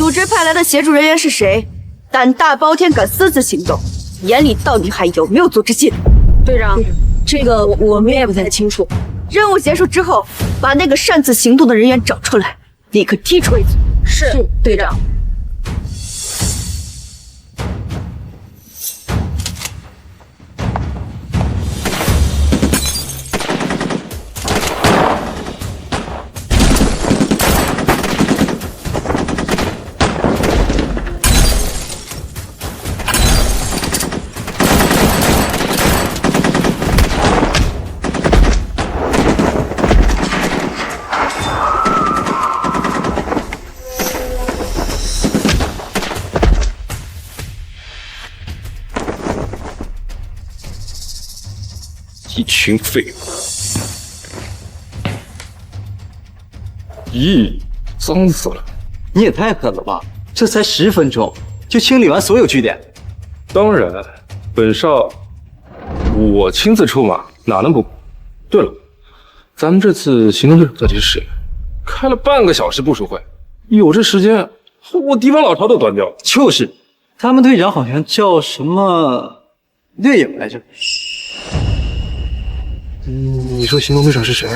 组织派来的协助人员是谁？胆大包天，敢私自行动，眼里到底还有没有组织纪律？队长，这个我们也不太清楚。任务结束之后，把那个擅自行动的人员找出来，立刻踢出一组。是，队长。一群废物！咦，脏死了！你也太狠了吧！这才10分钟就清理完所有据点。当然，本少我亲自出马，哪能不顾？对了，咱们这次行动队长到底是谁？开了半个小时部署会，有这时间，我敌方老巢都端掉了。就是，他们队长好像叫什么猎影来着？你说行动队长是谁？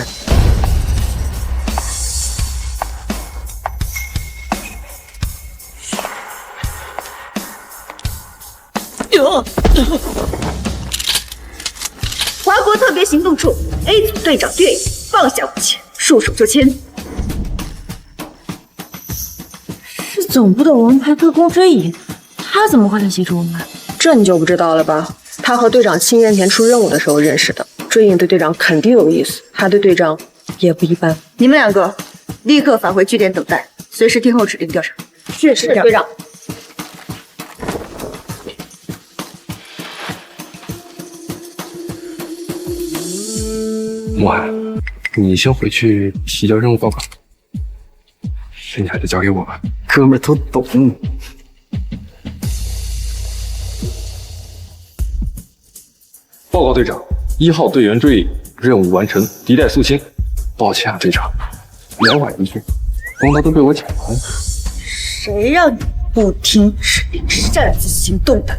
华国特别行动处 A 组队长猎影放下武器，束手就擒。是总部的王牌特工追影，他怎么会来协助我们？这你就不知道了吧？他和队长7年前出任务的时候认识的。追影对队长肯定有意思，他对队长也不一般。你们2个立刻返回据点等待，随时听候指令调查。是队长。莫寒，你先回去提交任务报告，剩下的交给我吧。哥们儿都懂。报告队长，1号队员追影任务完成，敌待肃清。抱歉啊，队长，2晚一去，功劳都被我抢完。谁让你不听指令擅自行动的？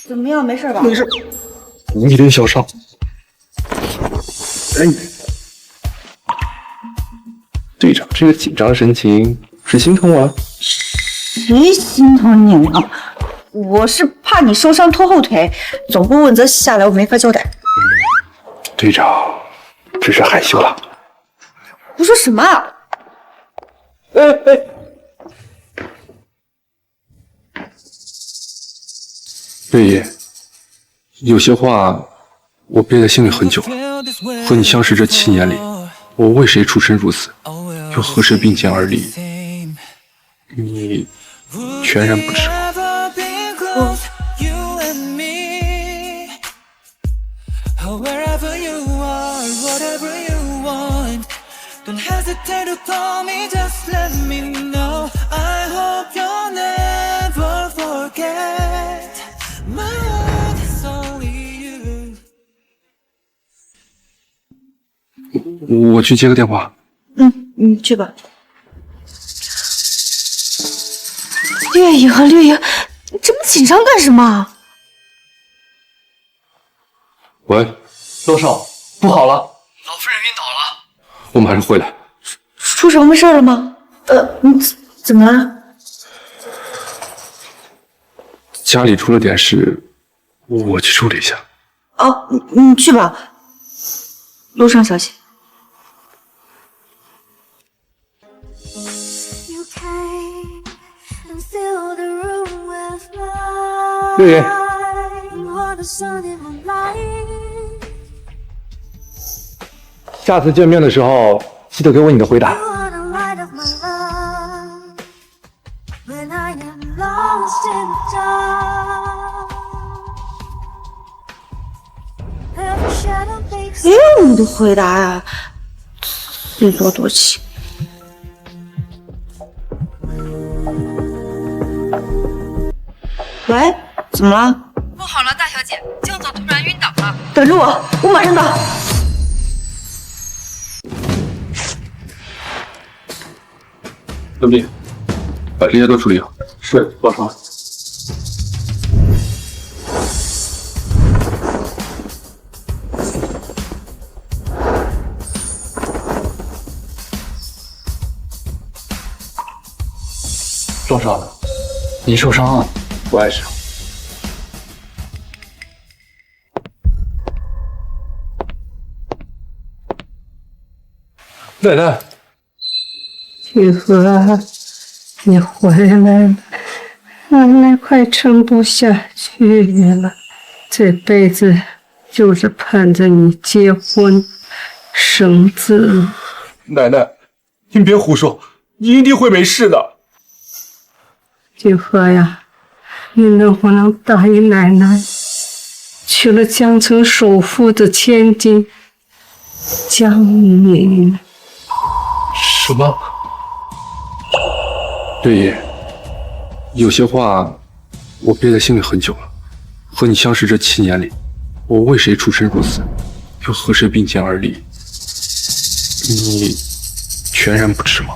怎么样？没事吧？没事，一点小伤。哎，队长这个紧张神情是心疼我了？谁心疼你了？我是怕你受伤拖后腿，总部问责下来我没法交代。队长只是害羞了。胡说什么啊？月野，有些话我憋在心里很久了。和你相识这7年里，我为谁出生入死，又和谁并肩而立，你全然不知。Don't hesitate to call me, just let me know. I hope you'll never forget. My world is only you. 我去接个电话。你去吧。猎影和猎影，你这么紧张干什么？喂，洛少，不好了，老夫人晕倒了。我马上回来。出什么事了吗？你怎么了？家里出了点事，我去处理一下。哦，你去吧，路上小心。月月，下次见面的时候，记得给我你的回答。你的回答呀，自作多情。喂，怎么了？不好了，大小姐，江总突然晕倒了。等着我，我马上到。兄弟，把这些都处理好。是，老常。庄少，你受伤了？不碍事。奶奶，雨禾，你回来了，奶奶快撑不下去了，这辈子就是盼着你结婚生子。奶奶，您别胡说，你一定会没事的。雨禾呀，你能不能答应奶奶，娶了江城首富的千金江宁？什么？对爷，有些话我憋在心里很久了。和你相识这7年里，我为谁出生入死，又和谁并肩而立？你全然不知吗？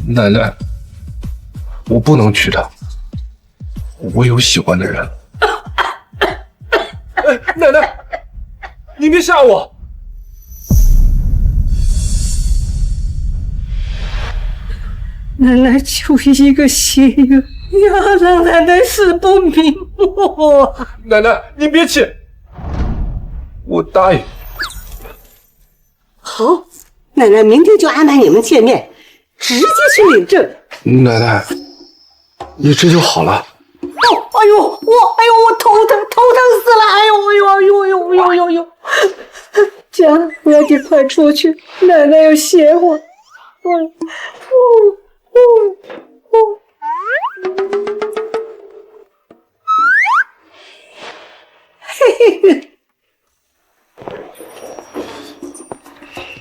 奶奶，我不能娶她，我有喜欢的人。哎，奶奶，您别吓我！奶奶就一个心愿，要让奶奶死不瞑目。奶奶，您别气，我答应。好，奶奶明天就安排你们见面，直接去领证。奶奶，你这就好了。哎呦，我头疼死了！哎呦！家，我要你快出去，奶奶要歇会儿。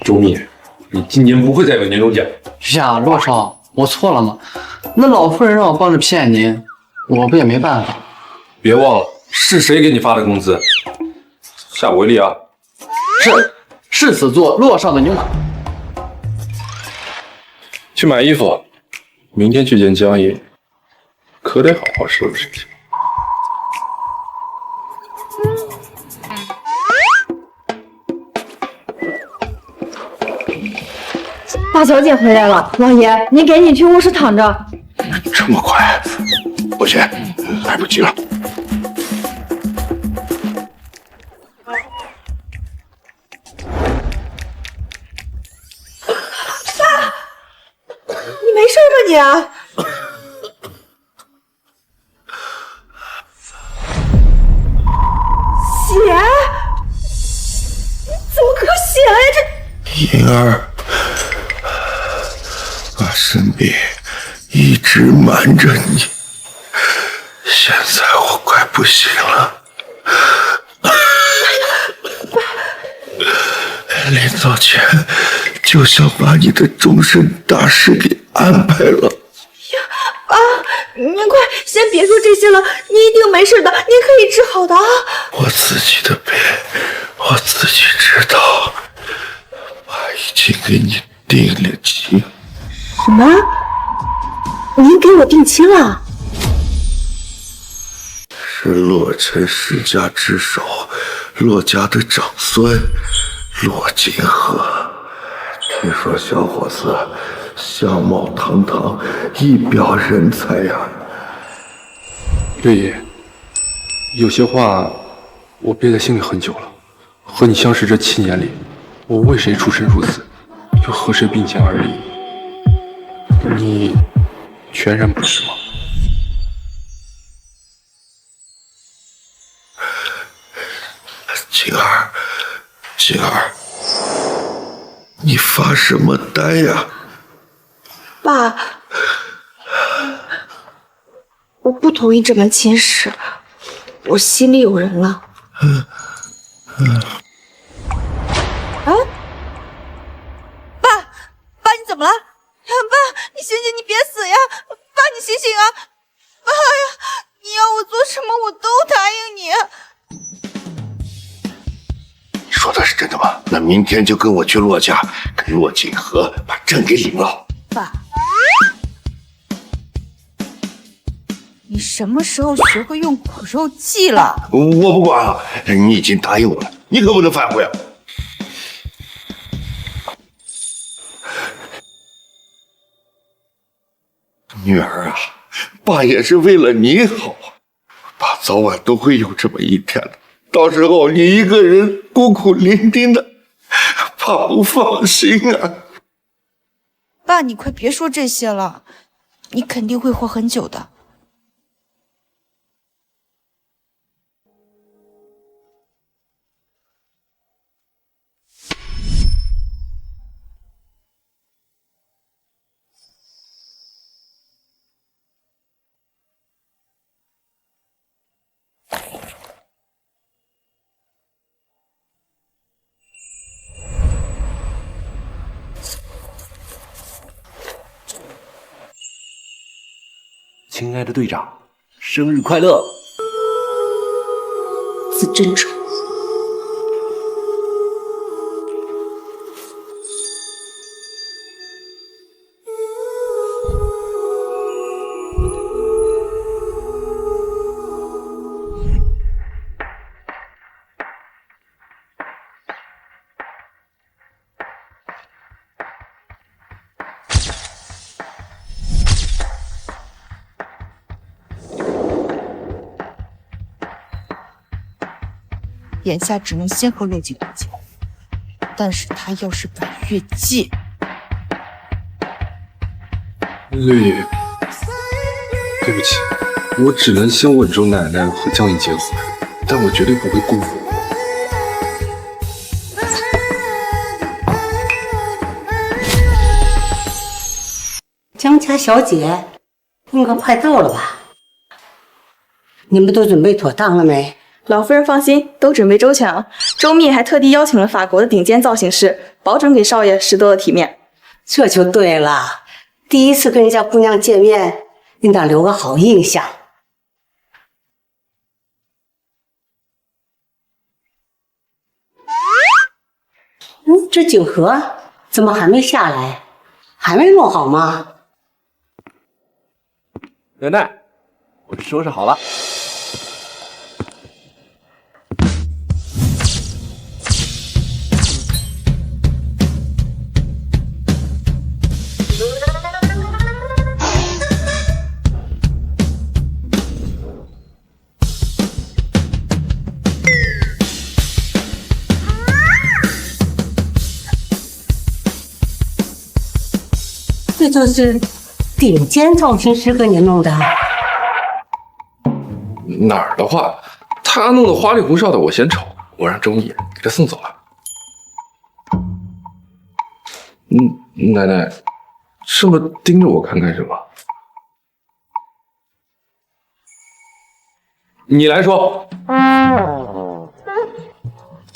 周密，你今年不会再有年终奖。呀，洛少，我错了吗？那老夫人让我帮着骗您，我不也没办法。别忘了是谁给你发的工资，下不为例啊！是此做洛少的牛马。去买衣服，明天去见江爷，可得好好收拾收拾。大小姐回来了，老爷，您赶紧去卧室躺着。这么快？不行，来不及了。你没事吧你啊？血？怎么可血了呀？莹儿，我身边一直瞒着你，现在我快不行了。临走前就想把你的终身大事给安排了。您快先别说这些了，你一定没事的，您可以治好的啊！我自己的病，我自己知道。爸已经给你定了亲。什么？您给我定亲了？是洛尘世家之首，洛家的长孙洛金河。听说小伙子相貌堂堂，一表人才呀。对爷，有些话我憋在心里很久了。和你相识这7年里，我为谁出生入死，又和谁并肩而立？你全然不知吗？静儿，你发什么呆呀？爸，我不同意这门亲事，我心里有人了。爸，你怎么了？爸，你醒醒，你别死呀！爸，你醒醒啊！爸呀，你要我做什么我都答应你。你说的是真的吗？那明天就跟我去骆家，跟骆锦和把证给领了。爸，你什么时候学会用苦肉计了？我不管了，你已经答应我了，你可不能反悔啊！女儿啊，爸也是为了你好啊，爸早晚都会有这么一天的。到时候你一个人孤苦伶仃的，爸不放心啊。爸，你快别说这些了，你肯定会活很久的。亲爱的队长，生日快乐！自珍重。眼下只能先和陆景和解，但是他要是敢越界，绿野，对不起，我只能先稳住奶奶和江颖结婚，但我绝对不会辜负你。江家小姐，应该快到了吧？你们都准备妥当了没？老夫人放心，都准备周全了。周密还特地邀请了法国的顶尖造型师，保准给少爷拾掇的体面。这就对了，第一次跟人家姑娘见面，应当留个好印象。这景和怎么还没下来？还没弄好吗？奶奶，我收拾好了。这就是顶尖造型师给你弄的。哪儿的话，他弄得花里胡哨的，我嫌丑，我让周密给他送走了。奶奶，这么盯着我看干什么？你来说，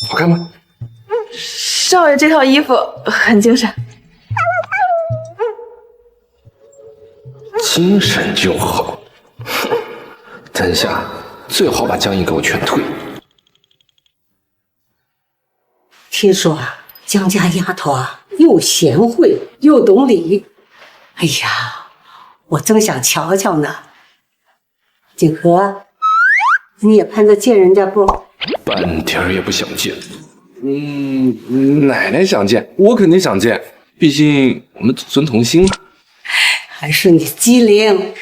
好看吗？少爷这套衣服很精神。精神就好。等下最好把江颖给我劝退。听说啊，江家丫头啊，又贤惠又懂礼。哎呀，我真想瞧瞧呢。景和，你也盼着见人家不？半点儿也不想见。奶奶想见，我肯定想见，毕竟我们祖孙同心嘛。还是你机灵。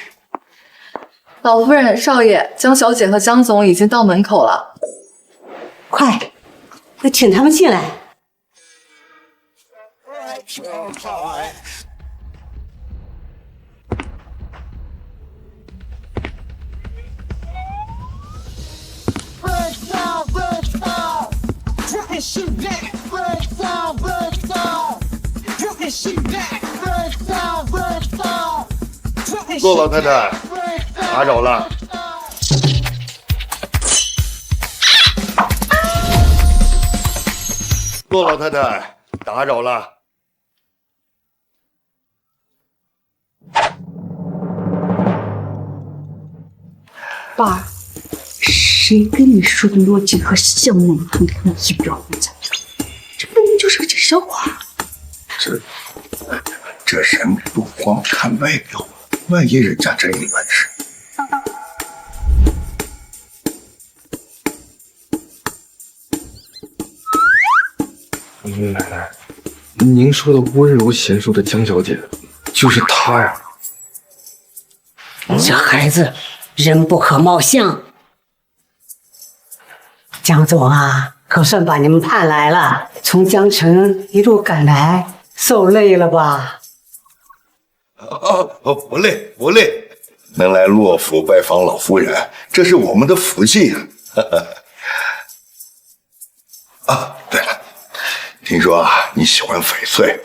老夫人、少爷、江小姐和江总已经到门口了，快请他们进来。骆老太太，打扰了。骆老太太，打扰了。爸，谁跟你说的罗锦和相貌堂堂一表人才？这分明就是个假笑话。这人不光看外表，万一人家真有本事。奶奶，您说的温柔贤淑的江小姐，就是她呀？小孩子，人不可貌相。江总啊，可算把你们盼来了，从江城一路赶来，受累了吧？不累不累，能来洛府拜访老夫人，这是我们的福气啊！啊，对了，听说啊你喜欢翡翠，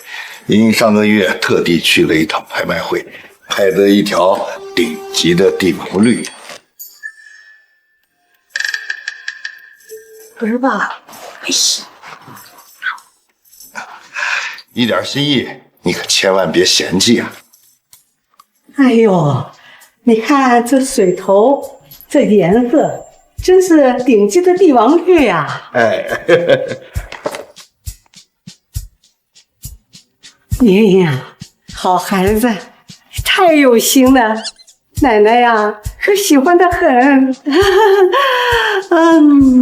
因上个月特地去了一趟拍卖会，拍的一条顶级的帝王绿。不是吧？哎呀，一点心意，你可千万别嫌弃啊！哎呦，你看这水头，这颜色，真是顶级的帝王绿呀！哎，莹莹啊，好孩子，太有心了，奶奶呀，可喜欢得很。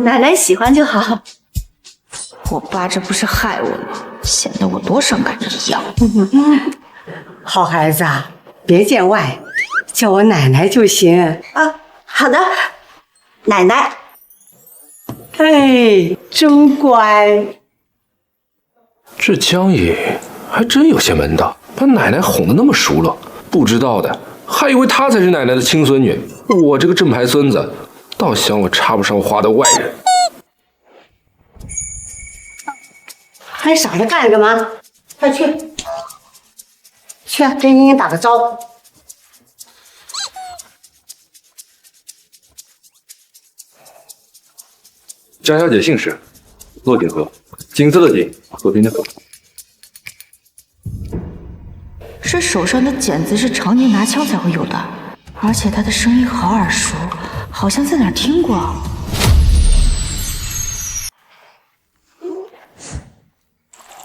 奶奶喜欢就好。我爸这不是害我吗？显得我多伤感一样。好孩子啊，别见外，叫我奶奶就行。啊，好的，奶奶。哎，真乖。这江爷还真有些门道，把奶奶哄得那么熟了。不知道的还以为她才是奶奶的亲孙女，我这个正牌孙子，倒想我插不上话的外人。还傻着干什么？快去，去跟莹莹打个招呼。江小姐姓氏，骆锦和，锦色的锦，和平的和。这手上的茧子是常年拿枪才会有的，而且他的声音好耳熟，好像在哪儿听过。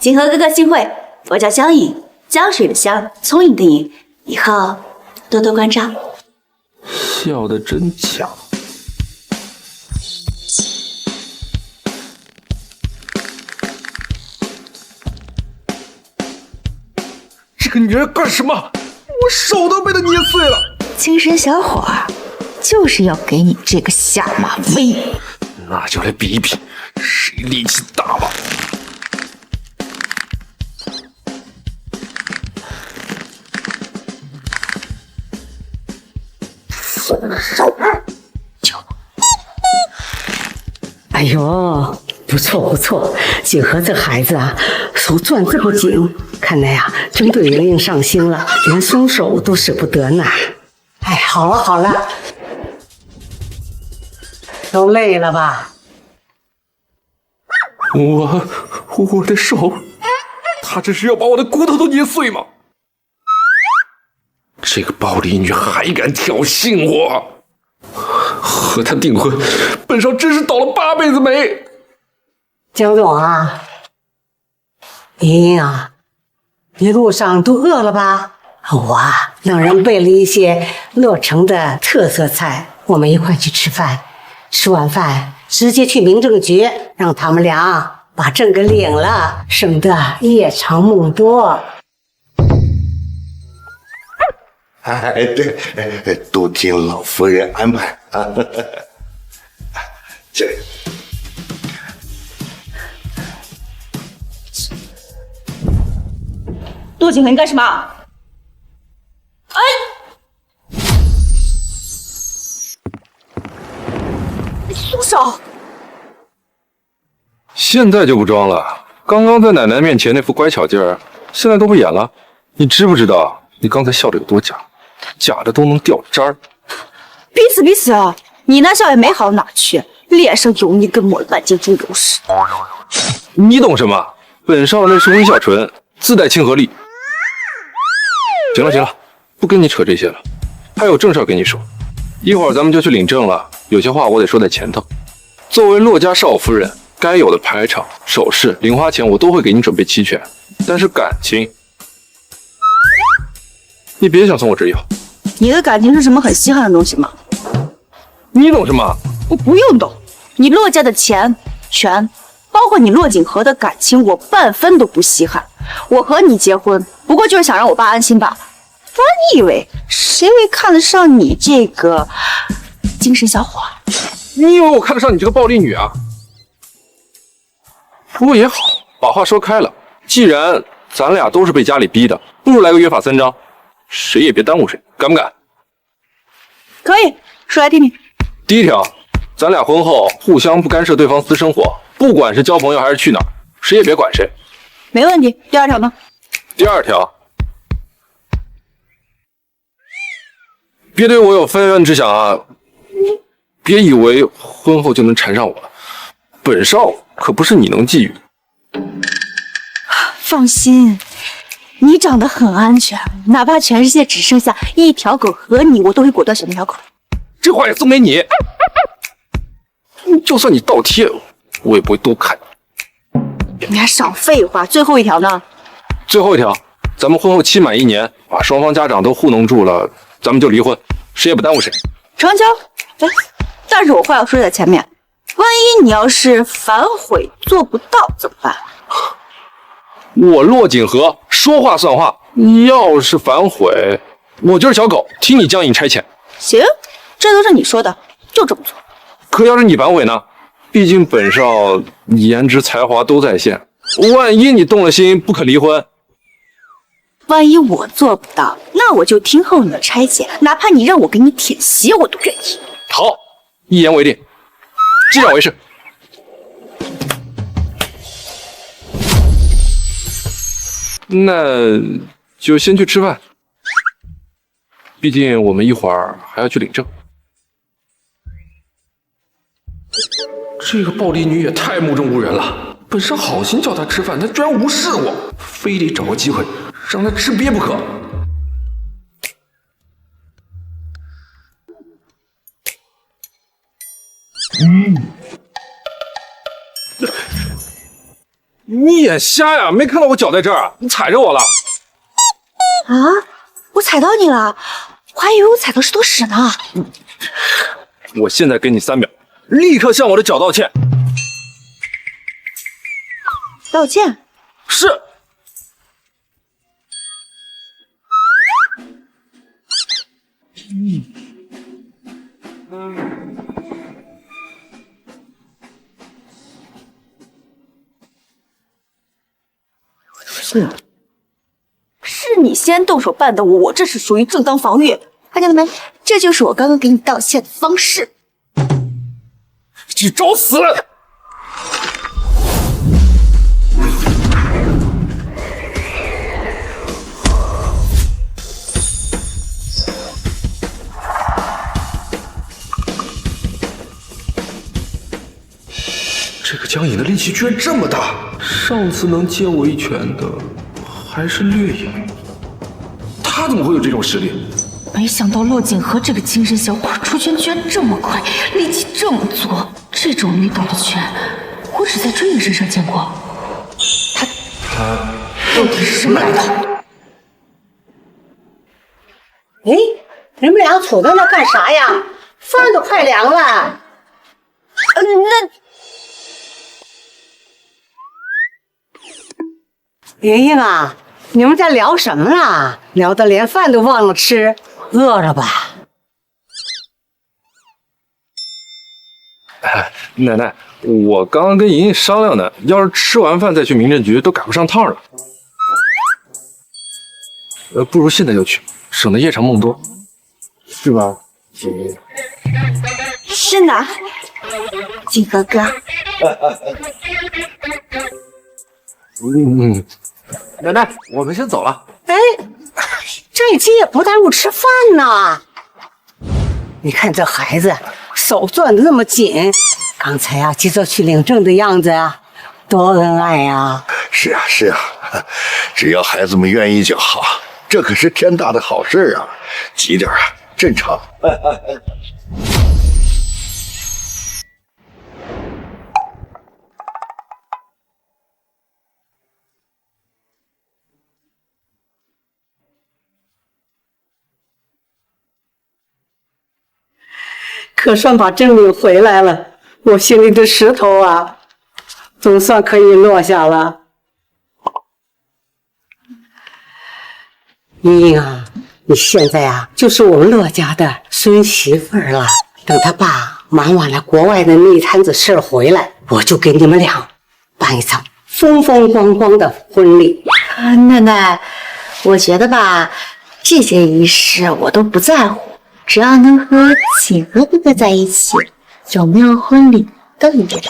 锦和哥哥幸会，我叫江颖，江水的江，聪颖的颖，以后多多关照。笑得真假。这个女人干什么？我手都被她捏碎了。精神小伙儿，就是要给你这个下马威。那就来比一比，谁力气大吧。哎呦，不错不错，锦和这孩子啊，手攥这么紧，看来呀，真对莹莹上心了，连松手都舍不得呢。哎，好了好了，都累了吧？我的手，她这是要把我的骨头都捏碎吗？这个暴力女还敢挑衅我！和她订婚，本少真是倒了8辈子霉。江总啊，莹莹啊，一路上都饿了吧？我啊，让人备了一些洛城的特色菜，我们一块去吃饭。吃完饭直接去民政局，让他们俩把证给领了，省得夜长梦多。哎，对，都听老夫人安排啊。这个。骆锦和，你干什么？哎！松手！现在就不装了，刚刚在奶奶面前那副乖巧劲儿，现在都不演了。你知不知道你刚才笑的有多假？假的都能掉渣儿。彼此彼此啊！你那笑也没好哪去，脸上油腻跟抹了半斤猪油似的。你懂什么？本少那是微笑唇，自带亲和力。行了，不跟你扯这些了，还有正事儿跟你说。一会儿咱们就去领证了，有些话我得说在前头。作为骆家少夫人，该有的排场、首饰、零花钱我都会给你准备齐全。但是感情，你别想从我这要。你的感情是什么很稀罕的东西吗？你懂什么？我不用懂。你骆家的钱、权，包括你骆锦和的感情，我半分都不稀罕。我和你结婚，不过就是想让我爸安心罢了。不然你以为谁会看得上你这个精神小伙？你以为我看得上你这个暴力女啊？不过也好，把话说开了，既然咱俩都是被家里逼的，不如来个约法三章，谁也别耽误谁，敢不敢？可以，说来听听。第一条，咱俩婚后互相不干涉对方私生活，不管是交朋友还是去哪儿，谁也别管谁。没问题。第二条呢？第二条，别对我有非分之想啊！别以为婚后就能缠上我了，本少可不是你能觊觎。放心，你长得很安全，哪怕全世界只剩下一条狗和你，我都会果断选那条狗。这话也送给你。就算你倒贴，我也不会多看你。你还少废话。最后一条呢？最后一条，咱们婚后期满1年，把双方家长都糊弄住了，咱们就离婚，谁也不耽误谁。成交。哎，但是我话要说在前面，万一你要是反悔做不到怎么办？我骆锦和说话算话，你要是反悔，我就是小狗，听你将引差遣。行，这都是你说的，就这么做。可要是你反悔呢？毕竟本少颜值才华都在线，万一你动了心不肯离婚，万一我做不到，那我就听候你的差遣，哪怕你让我给你舔鞋，我都愿意。好，一言为定，既然为是。那就先去吃饭，毕竟我们一会儿还要去领证。这个暴力女也太目中无人了，本是好心叫她吃饭，她居然无视我，非得找个机会让她吃瘪不可。你眼瞎呀？没看到我脚在这儿？你踩着我了？啊！我踩到你了，我还以为我踩到石头屎呢。我现在给你3秒，立刻向我的脚道歉。道歉？是。是你先动手绊的我，这是属于正当防御。看见了没？这就是我刚刚给你道歉的方式。你找死！这个江隐的力气居然这么大，上次能接我一拳的还是略影，他怎么会有这种实力？没想到骆锦和这个精神小伙出拳居然这么快，力气这么足，这种力道的拳，我只在追影身上见过。他到底是什么来头？哎，你们俩杵在那干啥呀？饭都快凉了。莹莹啊，你们在聊什么呢？聊得连饭都忘了吃，饿了吧？奶奶，我刚刚跟莹莹商量呢，要是吃完饭再去民政局，都赶不上趟了。不如现在就去，省得夜长梦多，是吧，姐姐？是呢，锦哥哥。奶奶，我们先走了。哎，这一期也不耽误吃饭呢。你看这孩子手攥得那么紧，刚才啊急着去领证的样子啊，多恩爱呀！是啊是啊，只要孩子们愿意就好，这可是天大的好事啊！急点啊，正常。可算把正命回来了，我心里的石头啊，总算可以落下了。莹莹啊，你现在啊，就是我们骆家的孙媳妇儿了。等他爸忙完了国外的那一摊子事儿回来，我就给你们俩办一场风风光光的婚礼。奶奶，我觉得吧，这些仪式我都不在乎，只要能和锦和哥哥在一起，有没有婚礼都一样。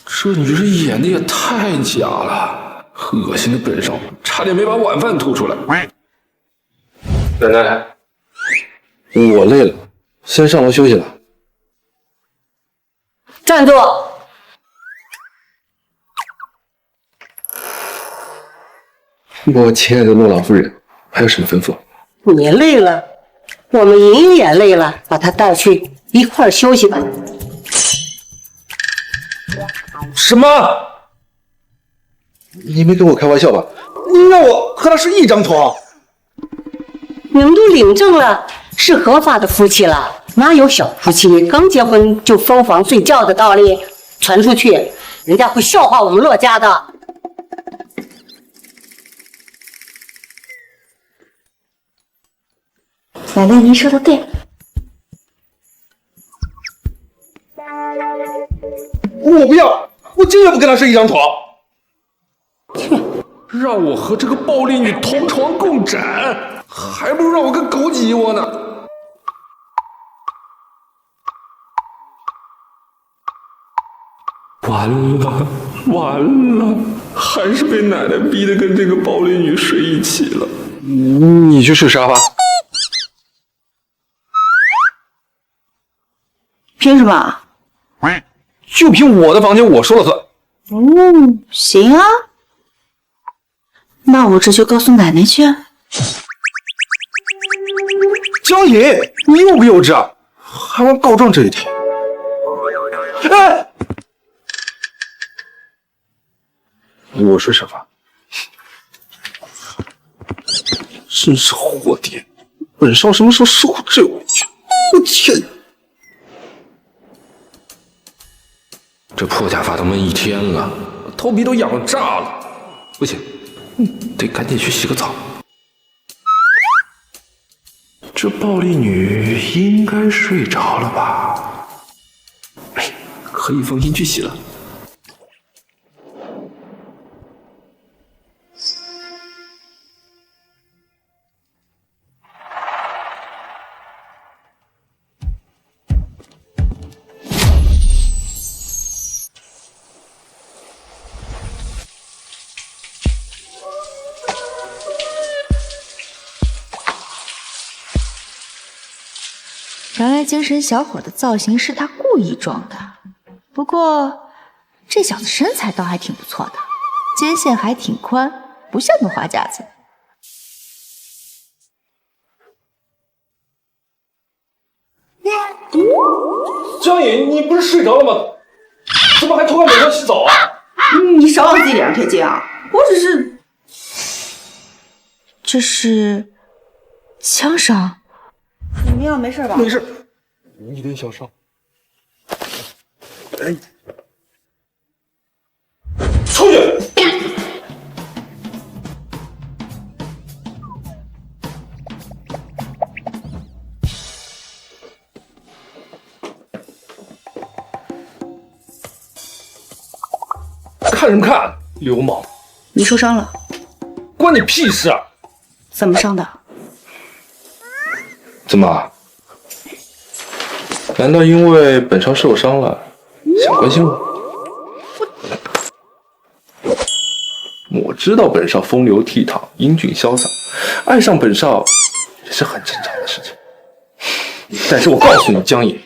这女人演的也太假了，恶心的本少，差点没把晚饭吐出来。奶奶，我累了，先上楼休息了。站住！我亲爱的骆老夫人，还有什么吩咐？你累了，我们莹莹也累了，把她带去一块儿休息吧。什么？你没跟我开玩笑吧？你让我和他是一张床？你们都领证了，是合法的夫妻了，哪有小夫妻刚结婚就分房睡觉的道理？传出去，人家会笑话我们骆家的。奶奶，您说的对。我不要，我坚决不跟他睡一张床。让我和这个暴力女同床共枕，还不如让我跟狗挤一窝呢。完了，完了，还是被奶奶逼得跟这个暴力女睡一起了。你去睡沙发。凭什么？就凭我的房间，我说了算。行啊，那我这就告诉奶奶去。江颖，你幼不幼稚啊？还玩告状这一天？哎！我睡沙发。真是货爹！本少什么时候受过这委屈？我天哪！这破假发都闷一天了，头皮都痒炸了。不行，得赶紧去洗个澡。这暴力女应该睡着了吧？可以放心去洗了。原来精神小伙的造型是他故意装的，不过这小子身材倒还挺不错的，肩线还挺宽，不像个花架子。江颖，你不是睡着了吗？怎么还偷看美人洗澡啊？你少往自己脸上贴金啊！我只是……这是枪伤。你们要没事吧？没事，一点小伤。哎，出去！看什么看？流氓！你受伤了？关你屁事啊！怎么伤的？怎么？难道因为本少受伤了，想关心我？我知道本少风流倜傥、英俊潇洒，爱上本少也是很正常的事情。但是我告诉你，江颖，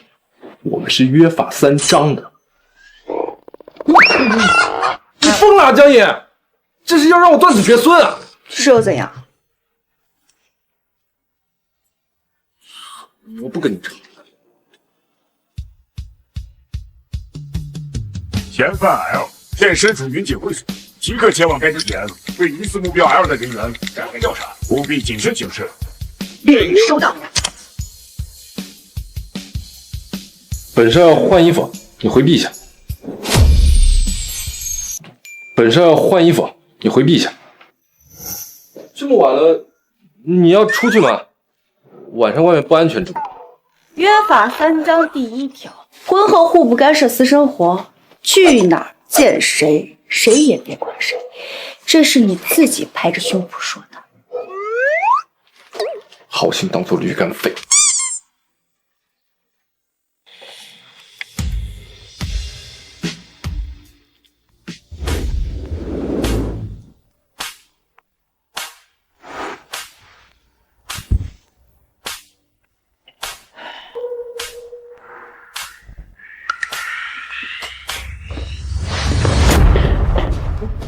我们是约法三章的。你疯了啊，江颖！这是要让我断子绝孙啊！是又怎样？我不跟你吵。嫌犯 L 现身处云锦会所，即刻前往该地点，对疑似目标 L 的人员展开调查，务必谨慎行事。收到。本少要换衣服，你回避一下。本少要换衣服，你回避一下。这么晚了，你要出去吗？晚上外面不安全，知道吗？约法3章第1条，婚后互不干涉私生活，去哪儿见谁，谁也别管谁。这是你自己拍着胸脯说的。好心当做驴肝肺。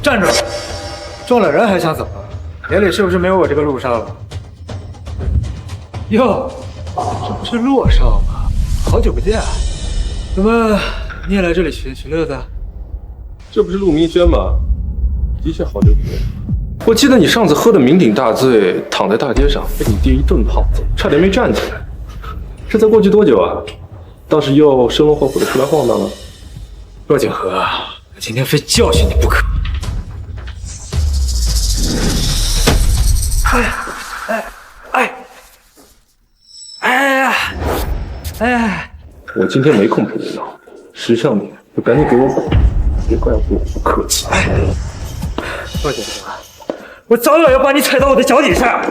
站住！撞了人还想怎么？眼里是不是没有我这个陆少了？哟，这不是洛少吗？好久不见，怎么你也来这里寻乐子？这不是陆明轩吗？的确好久不见。我记得你上次喝得酩酊大醉，躺在大街上，被你爹一顿胖揍，差点没站起来。这才过去多久啊？当时又生龙活虎的出来晃荡了。洛景和，我今天非教训你不可。我今天没空陪你闹，识相点，就赶紧给我滚！别怪我不客气。洛景和，我早晚要把你踩到我的脚底下！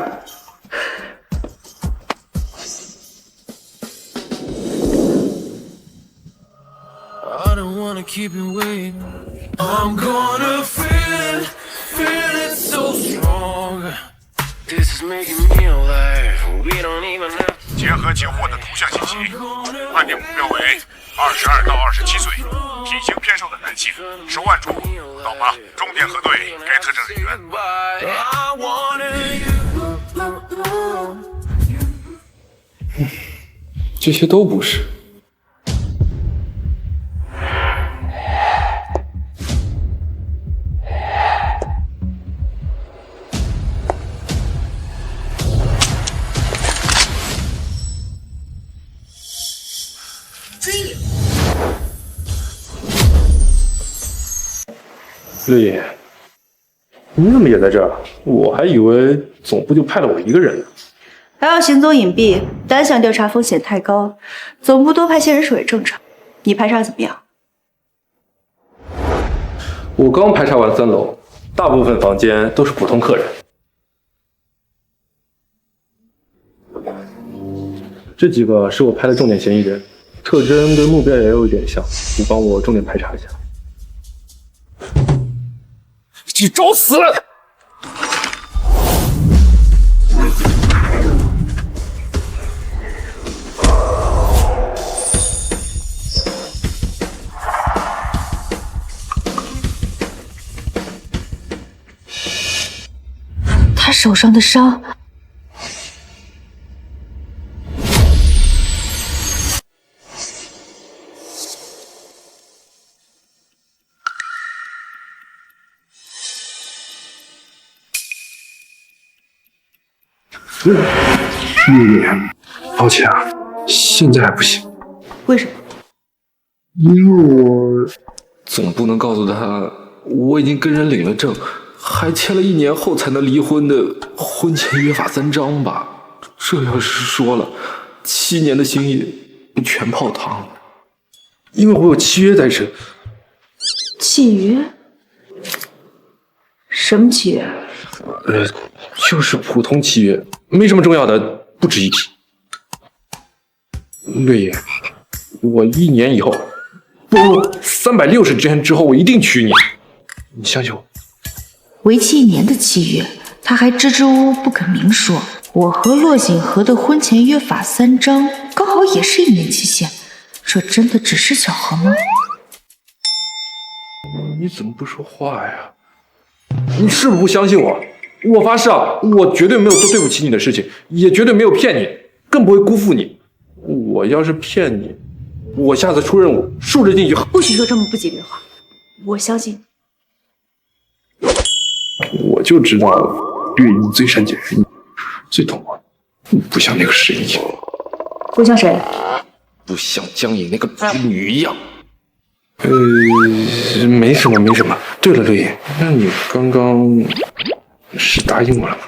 结合截获的图像信息，判定目标为22到27岁，体型偏瘦的男性，手腕中到吧，重点核对该特征人员。这些都不是。绿野，你怎么也在这儿？我还以为总部就派了我一个人呢。还要行走隐蔽，单项调查风险太高，总部多派些人手也正常。你排查怎么样？我刚排查完3楼，大部分房间都是普通客人。这几个是我拍的重点嫌疑人，特征跟目标也有点像，你帮我重点排查一下。你找死了！他手上的伤，绿野，抱歉啊，现在还不行。为什么？因为我总不能告诉他我已经跟人领了证，还签了1年后才能离婚的婚前约法3章吧？这要是说了，7年的心意不全泡汤了。因为我有契约在身。契约？什么契约？就是普通契约，没什么重要的，不值一提。绿野，我1年以后，不，360天之后，我一定娶你，你相信我。为期1年的契约，他还支支吾吾不肯明说。我和骆景和的婚前约法3章刚好也是1年期限，这真的只是巧合吗？你怎么不说话呀？你是不是不相信我？我发誓啊，我绝对没有做对不起你的事情，也绝对没有骗你，更不会辜负你。我要是骗你，我下次出任务竖着进去。不许说这么不吉利的话，我相信你。我就知道绿你最善解人意，最懂我，不像那个石一。不像谁？不像江颖那个美女一样。没什么，没什么。对了，六爷，那你刚刚是答应我了吗？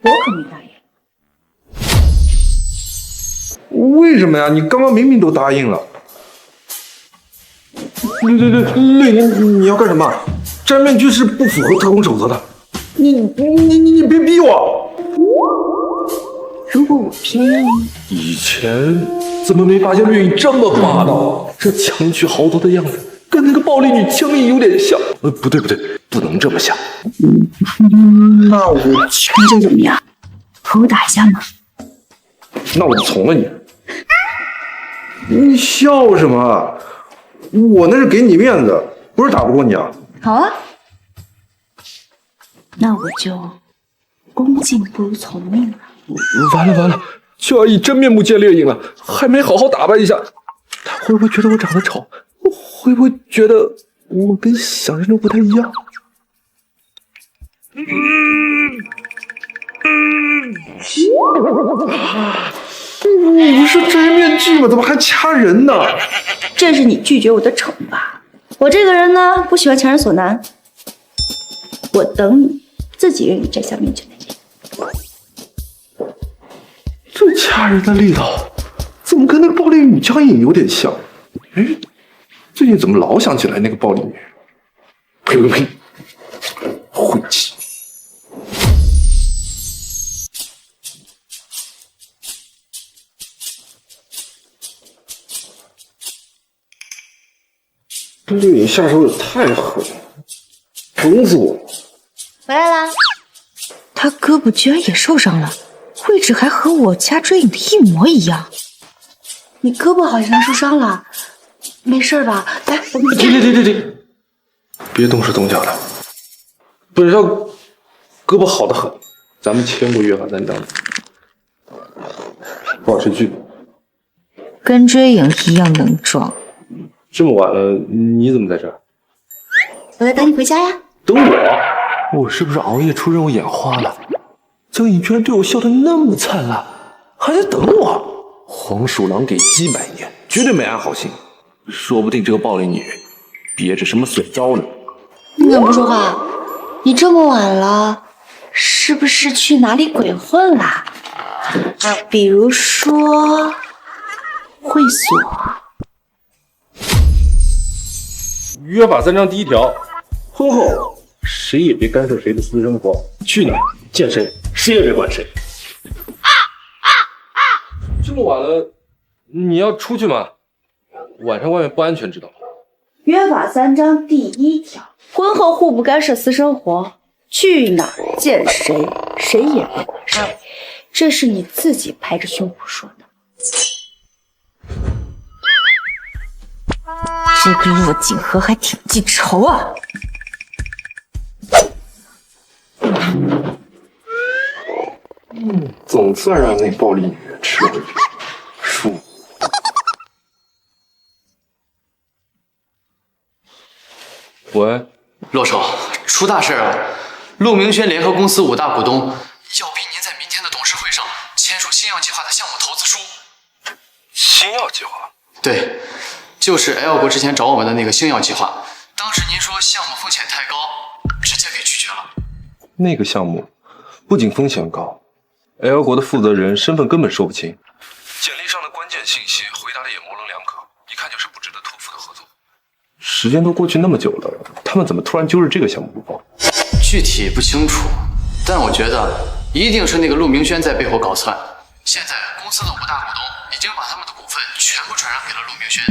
我可没答应。为什么呀？你刚刚明明都答应了。六爷，你要干什么？摘面具是不符合特工守则的。你别逼我！如果我偏要呢？以前怎么没发现绿影这么霸道？这强取豪夺的样子，跟那个暴力女江颖有点像。不对，不能这么想。那我全就怎么样？和我打一架吗？那我就从了你。你笑什么？我那是给你面子，不是打不过你啊。好啊，那我就恭敬不如从命了。完了，就要以真面目见猎影了，还没好好打扮一下，他会不会觉得我长得丑？会不会觉得我跟想象中不太一样？不是摘面具吗？怎么还掐人呢？这是你拒绝我的惩罚。我这个人呢，不喜欢强人所难。我等你自己愿意摘下面具那天。这掐人的力道，怎么跟那个暴力女江颖有点像？哎，最近怎么老想起来那个暴力女？呸！晦气！绿影下手也太狠了，疼死我了！回来啦！他胳膊居然也受伤了，位置还和我掐追影的一模一样。你胳膊好像受伤了，没事吧？来，我给你。停！别动手动脚的，本少胳膊好得很，咱们签过约法三章，保持距离。跟追影一样能撞。这么晚了，你怎么在这儿？我在等你回家呀。等我？我是不是熬夜出任务眼花了？江颖居然对我笑得那么灿烂，还在等我。黄鼠狼给鸡百年，绝对没安好心。说不定这个暴力女憋着什么损招呢。你怎么不说话？你这么晚了，是不是去哪里鬼混啦？比如说会所。约法三章第1条，婚后谁也别干涉谁的私生活，去哪见谁，谁也别管谁。这么晚了，你要出去吗？晚上外面不安全，知道吗？约法三章第1条，婚后互不干涉私生活，去哪儿见谁，谁也别管谁。这是你自己拍着胸脯说的。这个骆锦和还挺记仇啊！总算让那暴力女人吃了输。喂，骆少，出大事了！陆明轩联合公司5大股东要逼您在明天的董事会上签署新药计划的项目投资书。新药计划？对，就是 L 国之前找我们的那个星药计划。当时您说项目风险太高，直接给拒绝了。那个项目不仅风险高 ，L 国的负责人身份根本说不清，简历上的关键信息回答的也模棱两可，一看就是不值得托付的合作。时间都过去那么久了，他们怎么突然揪着这个项目不放？具体不清楚，但我觉得一定是那个陆明轩在背后搞窜。现在公司的5大股东已经把他们的股份全部转让给了陆明轩。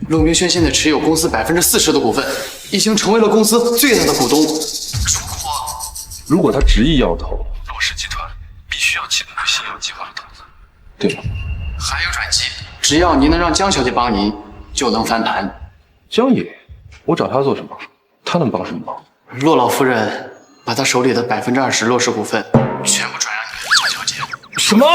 陆明轩现在持有公司40%的股份，已经成为了公司最大的股东。如果他执意要投，陆氏集团必须要启动新药计划的投资，对吗？还有转机，只要您能让江小姐帮您，就能翻盘。江野，我找他做什么？他能帮什么忙？骆老夫人把她手里的20%骆氏股份全部转让给了江小姐。什么？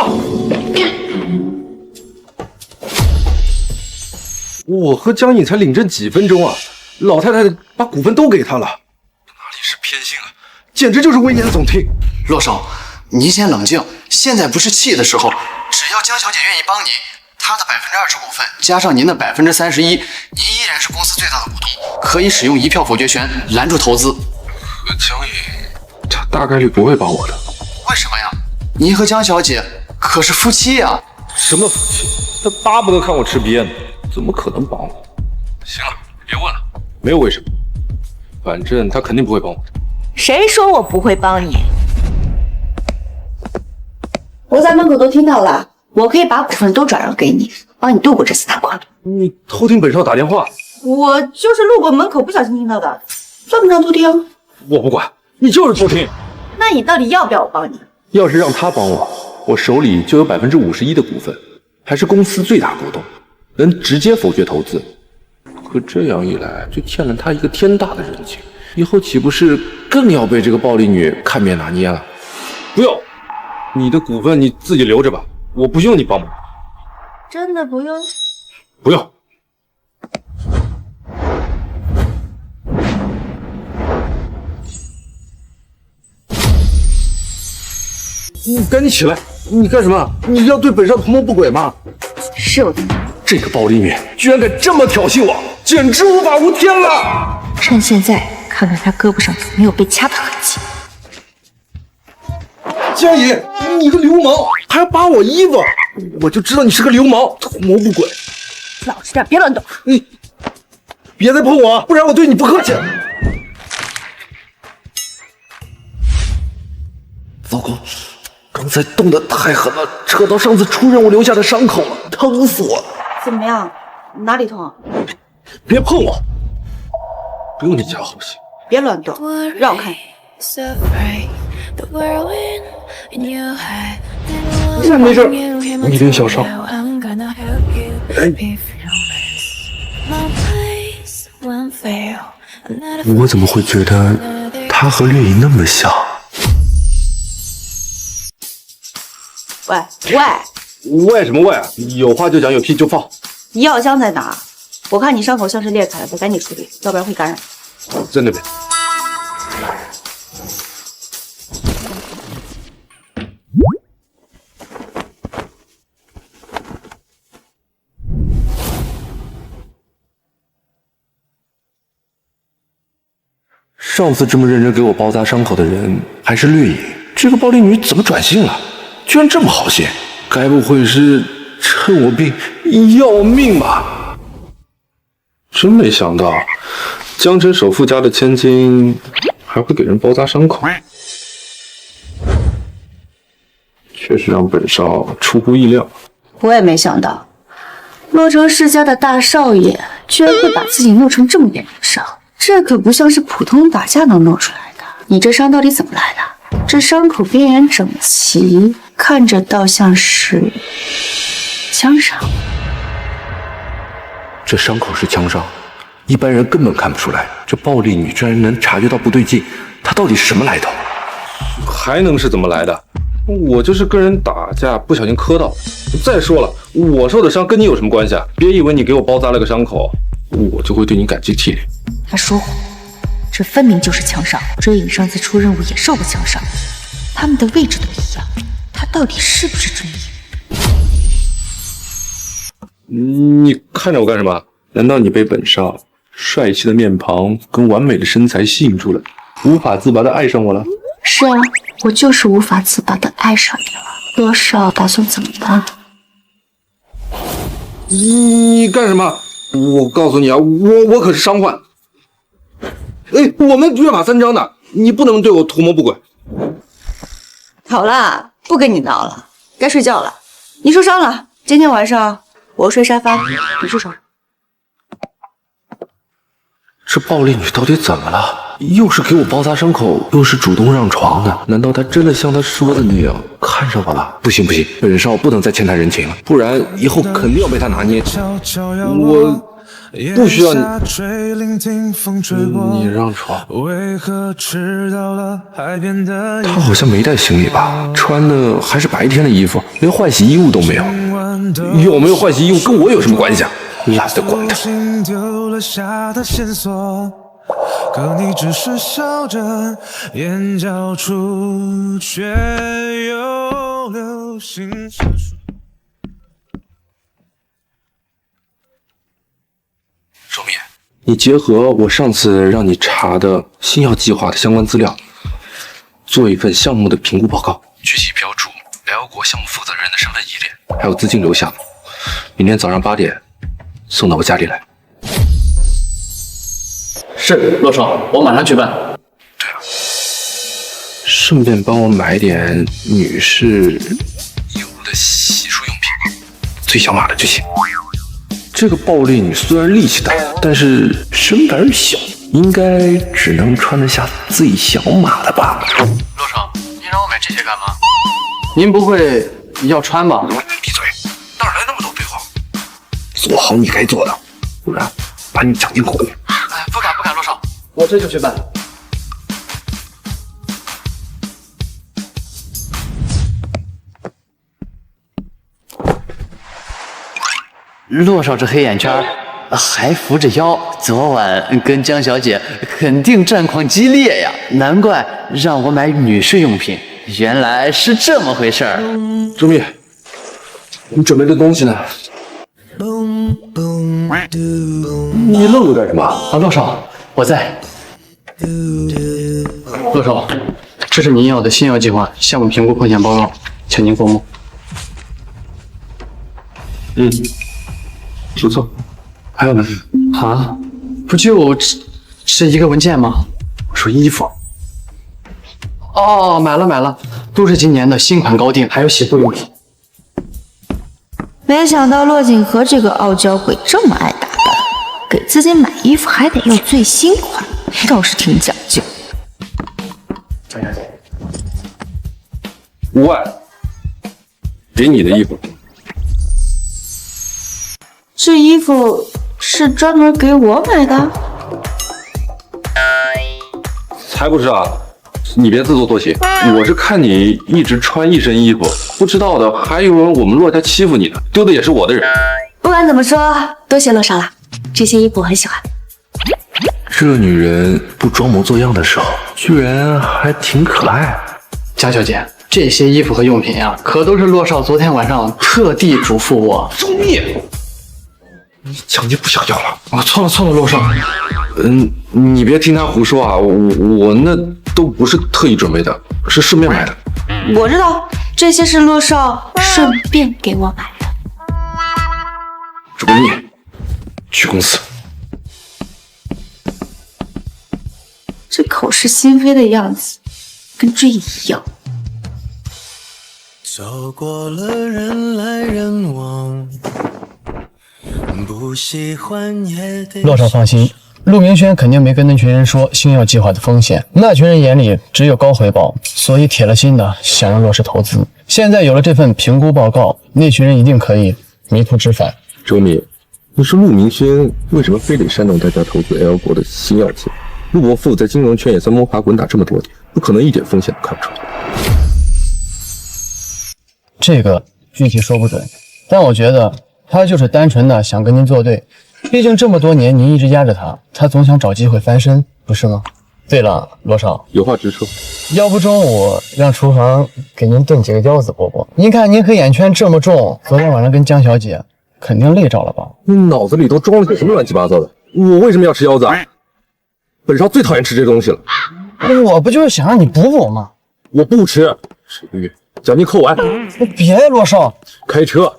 我和江颖才领证几分钟啊，老太太把股份都给他了，哪里是偏心啊，简直就是危言耸听。骆少，您先冷静，现在不是气的时候，只要江小姐愿意帮你，她他的20%股份加上您的31%，您依然是公司最大的股东，可以使用一票否决权拦住投资。和江野，他大概率不会帮我的。为什么呀？您和江小姐可是夫妻呀！什么夫妻？他巴不得看我吃瘪呢，怎么可能帮我？行了，别问了，没有为什么，反正他肯定不会帮我。谁说我不会帮你？我在门口都听到了，我可以把股份都转让给你，帮你度过这次难关。你偷听本少打电话？我就是路过门口不小心听到的，算不上偷听。我不管，你就是偷听。那你到底要不要我帮你？要是让他帮我，我手里就有51%的股份，还是公司最大股东，能直接否决投资。可这样一来，就欠了他一个天大的人情，以后岂不是更要被这个暴力女看扁拿捏了？不用，你的股份你自己留着吧，我不用你帮忙。真的不用？不用。你赶紧起来！你干什么？你要对本少图谋不轨吗？是我的。这个暴力女居然敢这么挑衅我，简直无法无天了！趁现在看看他胳膊上有没有被掐的痕迹。江野，你个流氓，还要扒我衣服！我就知道你是个流氓，图谋不轨。老实点，别乱动。你别再碰我，不然我对你不客气。糟糕！刚才动得太狠了，扯到上次出任务留下的伤口了，疼死我了！怎么样？哪里痛？别碰我！不用你家好心。别乱动，让我看。没事，一点小伤。我怎么会觉得他和掠影那么像？喂什么喂啊？有话就讲，有屁就放。药箱在哪？我看你伤口像是裂开了，得赶紧处理，要不然会感染。在那边。上次这么认真给我包扎伤口的人还是掠影，这个暴力女怎么转性了？居然这么好心，该不会是趁我病要我命吧？真没想到，江城首富家的千金还会给人包扎伤口，确实让本少出乎意料。我也没想到，洛城世家的大少爷居然会把自己弄成这么严重的伤，这可不像是普通打架能弄出来的。你这伤到底怎么来的？这伤口边缘整齐，看着倒像是枪伤。这伤口是枪伤，一般人根本看不出来。这暴力女居然能察觉到不对劲，她到底是什么来头？还能是怎么来的？我就是跟人打架不小心磕到了。再说了，我受的伤跟你有什么关系啊？别以为你给我包扎了个伤口，我就会对你感激涕零。他说谎，这分明就是枪伤。追影上次出任务也受过枪伤，他们的位置都一样，他到底是不是追影？你看着我干什么？难道你被本少帅气的面庞跟完美的身材吸引住了，无法自拔的爱上我了？是啊，我就是无法自拔的爱上你了。洛少打算怎么办？你干什么？我告诉你啊，我可是伤患。哎，我们约法三章的，你不能对我图谋不轨。好啦，不跟你闹了，该睡觉了。你受伤了，今天晚上我睡沙发，你睡床上。这暴力女到底怎么了？又是给我包扎伤口，又是主动让床的，难道她真的像她说的那样看上我了？不行不行，本少不能再欠她人情了，不然以后肯定要被她拿捏。我不需要你让床。她好像没带行李吧？穿的还是白天的衣服，连换洗衣物都没有。有没有换洗衣物跟我有什么关系啊？懒得管他。可你只是笑着，眼角处却又流星闪烁。你结合我上次让你查的新药计划的相关资料，做一份项目的评估报告，具体标注辽国项目负责人的身份依恋，还有资金流向。明天早上8点送到我家里来。是，洛少，我马上去办。对了，顺便帮我买点女士用的洗漱用品，最小码的就行。这个暴力女虽然力气大，但是身板小，应该只能穿得下最小码的吧？洛少，您让我买这些干嘛？您不会要穿吧？闭嘴！哪来那么多废话？做好你该做的，不然把你讲进口里。哎，不敢，洛少，我这就去办。洛少这黑眼圈还扶着腰，昨晚跟江小姐肯定战况激烈呀，难怪让我买女士用品，原来是这么回事儿。周密，你准备的东西呢？你愣着干什么？啊，洛少，我在。洛少，这是您要的新药计划项目评估风险报告，请您过目。不错。还有呢？啊，不就这一个文件吗？我说衣服。哦，买了，都是今年的新款高定，还有洗护用品。没想到骆锦和这个傲娇鬼这么爱打扮，给自己买衣服还得要最新款，倒是挺讲究。张小姐，5万，给你的衣服。这衣服是专门给我买的？才不是啊！你别自作多情，我是看你一直穿一身衣服，不知道的还以为我们骆家欺负你呢，丢的也是我的人。不管怎么说，多谢洛少了，这些衣服我很喜欢。这女人不装模作样的时候，居然还挺可爱。江小姐，这些衣服和用品呀，可都是洛少昨天晚上特地嘱咐我。周密，你想就不想要了？我错了，洛少。你别听他胡说啊，我那都不是特意准备的，是顺便买的。我知道这些是洛少顺便给我买的。周密，去公司。这口是心非的样子，跟追一样。走过了人来人往，不喜欢也得。洛少放心，陆明轩肯定没跟那群人说星耀计划的风险，那群人眼里只有高回报，所以铁了心的想让洛氏投资。现在有了这份评估报告，那群人一定可以迷途知返。周密，你说陆明轩为什么非得煽动大家投资 L 国的新药计划？陆伯父在金融圈也算摸爬滚打这么多年，不可能一点风险都看不出来。这个具体说不准，但我觉得他就是单纯的想跟您作对，毕竟这么多年您一直压着他，他总想找机会翻身，不是吗？对了，罗少，有话直说。要不中午让厨房给您炖几个腰子伯。您看您黑眼圈这么重，昨天晚上跟江小姐肯定累着了吧？你脑子里都装了些什么乱七八糟的？我为什么要吃腰子啊？本少最讨厌吃这东西了。我不就是想让你补补吗？我不吃，吃1个月奖金扣完。别罗少，开车。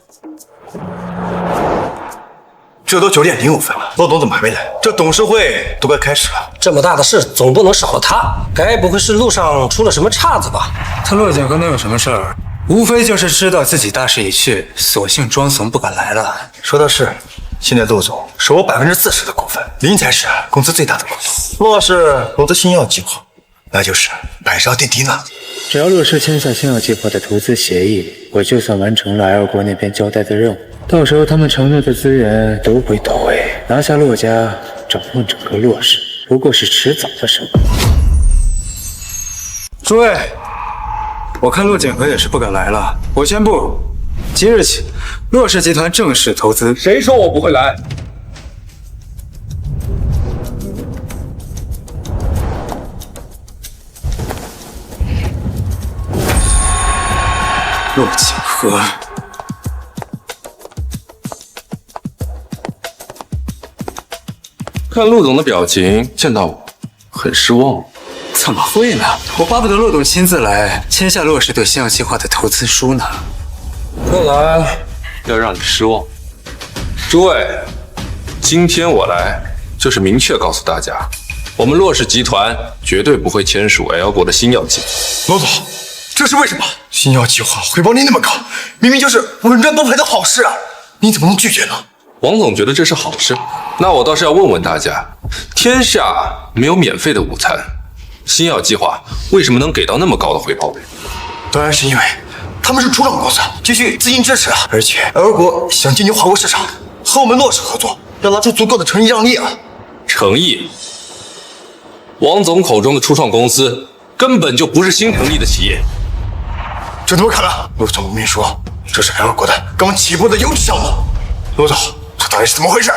这都9点05分了，骆总怎么还没来？这董事会都快开始了，这么大的事总不能少了他。该不会是路上出了什么岔子吧？他骆锦和能有什么事儿？无非就是知道自己大势已去，索性装怂不敢来了。说的是，现在陆总手握40%的股份，您才是公司最大的股东。若是投资新药计划，那就是百上垫底呢。只要乐视签下新药计划的投资协议，我就算完成了 L 国那边交代的任务。到时候他们承诺的资源都会到位，拿下洛家，掌握整个洛氏，不过是迟早的事。诸位，我看骆锦和也是不敢来了。我宣布，即日起，洛氏集团正式投资。谁说我不会来？骆锦和。看陆总的表情，见到我很失望。怎么会呢？我巴不得骆总亲自来签下骆氏对星耀计划的投资书呢。看来要让你失望。诸位，今天我来就是明确告诉大家，我们骆氏集团绝对不会签署 L 国的星耀计划。罗总，这是为什么？星耀计划回报率那么高，明明就是稳赚不赔的好事啊！你怎么能拒绝呢？王总觉得这是好事，那我倒是要问问大家，天下没有免费的午餐，星耀计划为什么能给到那么高的回报率？当然是因为他们是初创公司，急需资金支持啊！而且 L 国想进军华国市场，和我们骆氏合作，要拿出足够的诚意让利啊！诚意？王总口中的初创公司根本就不是新成立的企业。这怎么可能？陆总明明说这是 L 国的刚起步的优质项目。陆总，这到底是怎么回事？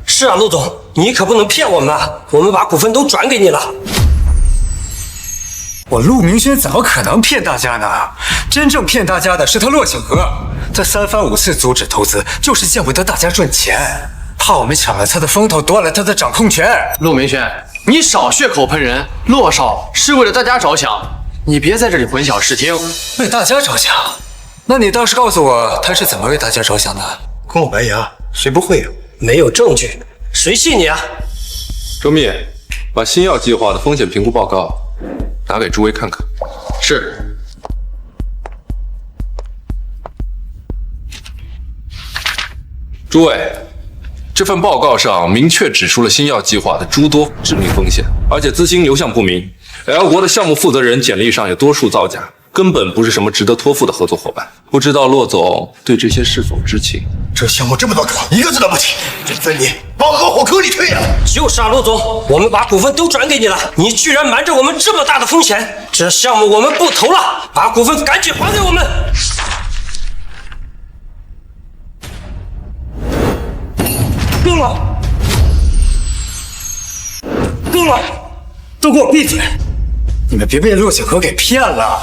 是啊，陆总，你可不能骗我们啊！我们把股份都转给你了。我陆明轩怎么可能骗大家呢？真正骗大家的是他骆景和，他3番5次阻止投资，就是见不得大家赚钱，怕我们抢了他的风头，夺了他的掌控权。陆明轩，你少血口喷人，骆少是为了大家着想，你别在这里混淆视听。为大家着想？那你倒是告诉我，他是怎么为大家着想的？跟我白牙，谁不会啊？没有证据，谁信你啊？周密，把星耀计划的风险评估报告拿给诸位看看。是。诸位，这份报告上明确指出了星耀计划的诸多致命风险，而且资金流向不明。L 国的项目负责人简历上有多处造假，根本不是什么值得托付的合作伙伴。不知道骆总对这些是否知情？这项目这么多个，一个字都不提，这分你往恶火坑里推啊！就是啊，陆总，我们把股份都转给你了，你居然瞒着我们这么大的风险，这项目我们不投了，把股份赶紧还给我们！够了，够了，都给我闭嘴！你们别被骆景和给骗了。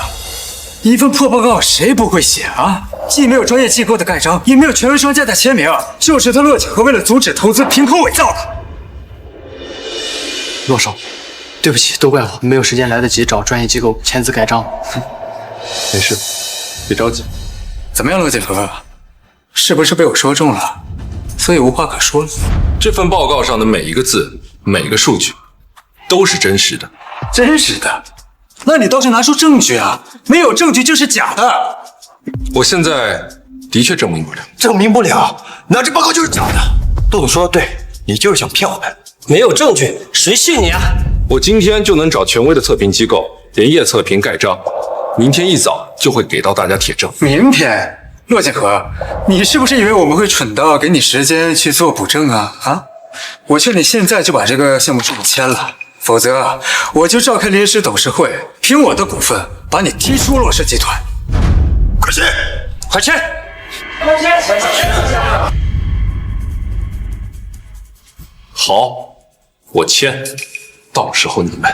一份破报告谁不会写啊？既没有专业机构的盖章，也没有权威商家的签名，就是他骆景和为了阻止投资凭空伪造的。骆少，对不起，都怪我没有时间来得及找专业机构签字盖章。没事，别着急。怎么样，骆景和？是不是被我说中了？所以无话可说了。这份报告上的每一个字、每一个数据，都是真实的。真实的？那你倒是拿出证据啊！没有证据就是假的。我现在的确证明不了。证明不了，那这报告就是假的。杜总说的对，你就是想骗我们。没有证据，谁信你啊？我今天就能找权威的测评机构连夜测评盖章，明天一早就会给到大家铁证。明天？骆景和，你是不是以为我们会蠢到给你时间去做补证啊？啊！我劝你现在就把这个项目书签了，否则我就召开临时董事会，凭我的股份把你踢出骆氏集团。快签！快签！快签！快签！好，我签，到时候你们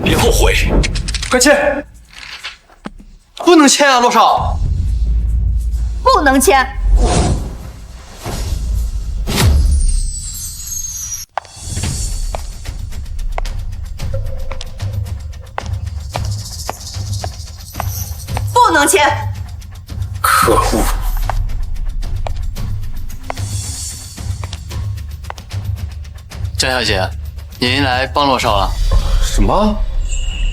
别后悔。快签！不能签啊，骆少！不能签。不能签。可恶！江小姐，您来帮骆少了。什么？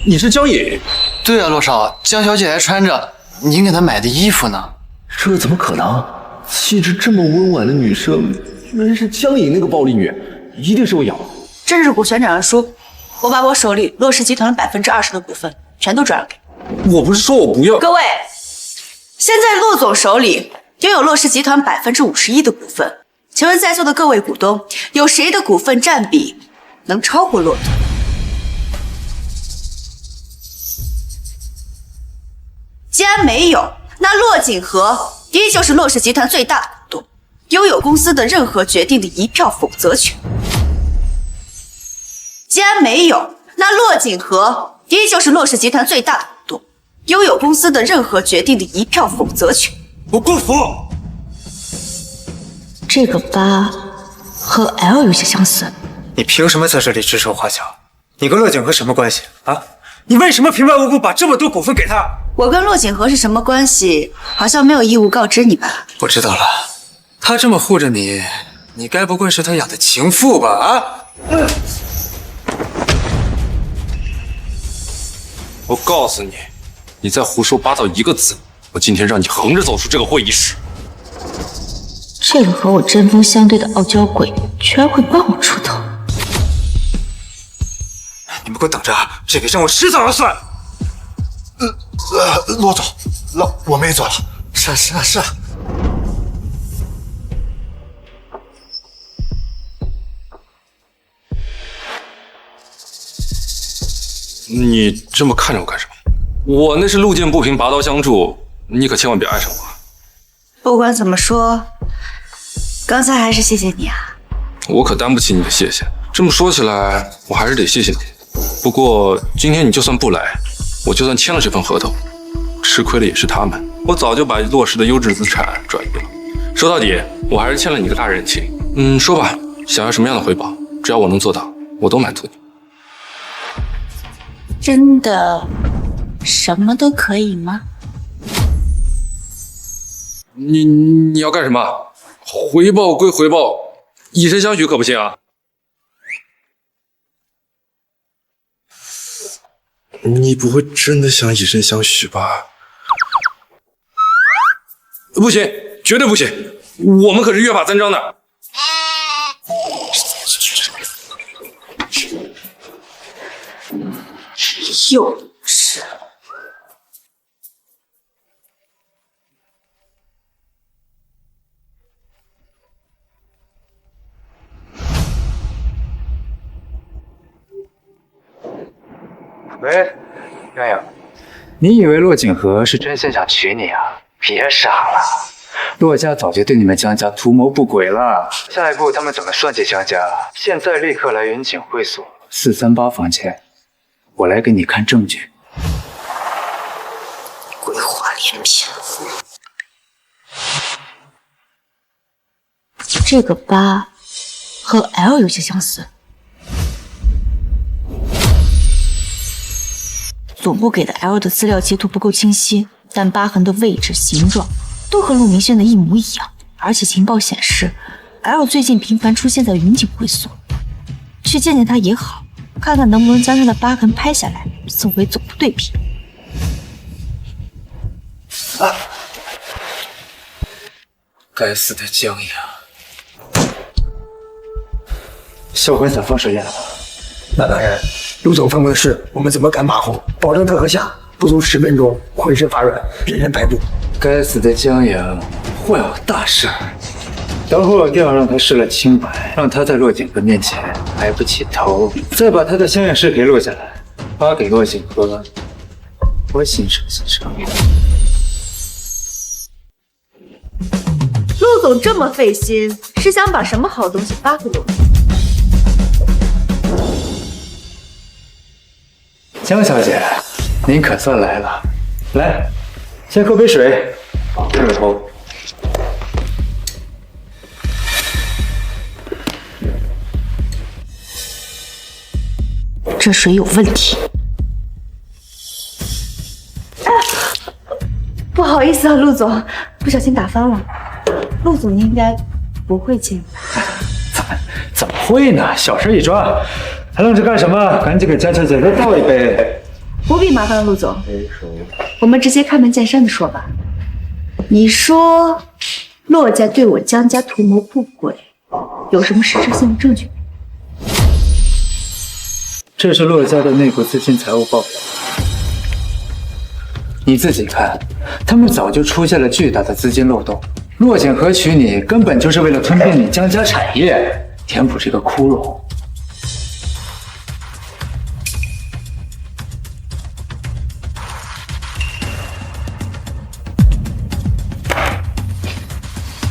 你是江颖？对啊，骆少，江小姐还穿着您给她买的衣服呢。这怎么可能？气质这么温婉的女生，居然是江颖那个暴力女，一定是我养。这是股权转让书，我把我手里骆氏集团20%的股份全都转让给你。我不是说我不要。各位，现在骆总手里拥有骆氏集团51%的股份，请问在座的各位股东，有谁的股份占比能超过骆总？既然没有，那骆景和依旧是骆氏集团最大的股东，拥有公司的任何决定的一票否决权。既然没有，那骆景和依旧是骆氏集团最大的股东，拥有公司的任何决定的一票否决权。我不服！这个疤和 L 有些相似，你凭什么在这里指手画脚？你跟骆景和什么关系啊？你为什么平白无故把这么多股份给他？我跟骆景和是什么关系？好像没有义务告知你吧？我知道了，他这么护着你，你该不会是他养的情妇吧？啊！我告诉你，你再胡说八道一个字，我今天让你横着走出这个会议室。这个和我针锋相对的傲娇鬼，居然会帮我出头！你们给我等着，这笔账我迟早要算。骆总，我没做了。是。你这么看着我干什么？我那是路见不平拔刀相助，你可千万别爱上我。不管怎么说，刚才还是谢谢你啊。我可担不起你的谢谢。这么说起来，我还是得谢谢你。不过今天你就算不来，我就算签了这份合同，吃亏的也是他们。我早就把骆氏的优质资产转移了。说到底，我还是欠了你个大人情。说吧，想要什么样的回报？只要我能做到，我都满足你。真的什么都可以吗？你要干什么？回报归回报，以身相许可不行啊！你不会真的想以身相许吧？不行，绝对不行！我们可是约法三章的。幼稚。喂，鸳鸯，你以为骆景和是真心想娶你啊？别傻了，骆家早就对你们江家图谋不轨了。下一步他们怎么算计江家？现在立刻来云锦会所438房间，我来给你看证据。鬼话连篇。这个疤和 L 有些相似。总部给的 L 的资料截图不够清晰，但疤痕的位置、形状都和陆明轩的一模一样。而且情报显示 ，L 最近频繁出现在云锦会所，去见见他也好，看看能不能将他的疤痕拍下来，作为总部对比。该死的江阳！销魂散放手验了吧？那当然，陆总吩咐的事，我们怎么敢马虎？保证特和下，不足10分钟，浑身发软，人人摆布。该死的江阳，坏我大事！等会我定要让他失了清白，让他在骆景和面前抬不起头，再把他的相验室给录下来，发给骆景和。我欣赏欣赏。陆总这么费心，是想把什么好东西发给我？江小姐，您可算来了。来，先喝杯水，热头。这水有问题。不好意思啊，陆总，不小心打翻了。陆总应该不会介意吧？怎么会呢？小事一桩，还愣着干什么？赶紧给江小姐再倒一杯。不必麻烦了，陆总，我们直接开门见山的说吧。你说骆家对我江家图谋不轨，有什么实质性的证据？这是骆家的内部资金财务报表，你自己看，他们早就出现了巨大的资金漏洞。骆景和娶你，根本就是为了吞并你江家产业，填补这个窟窿。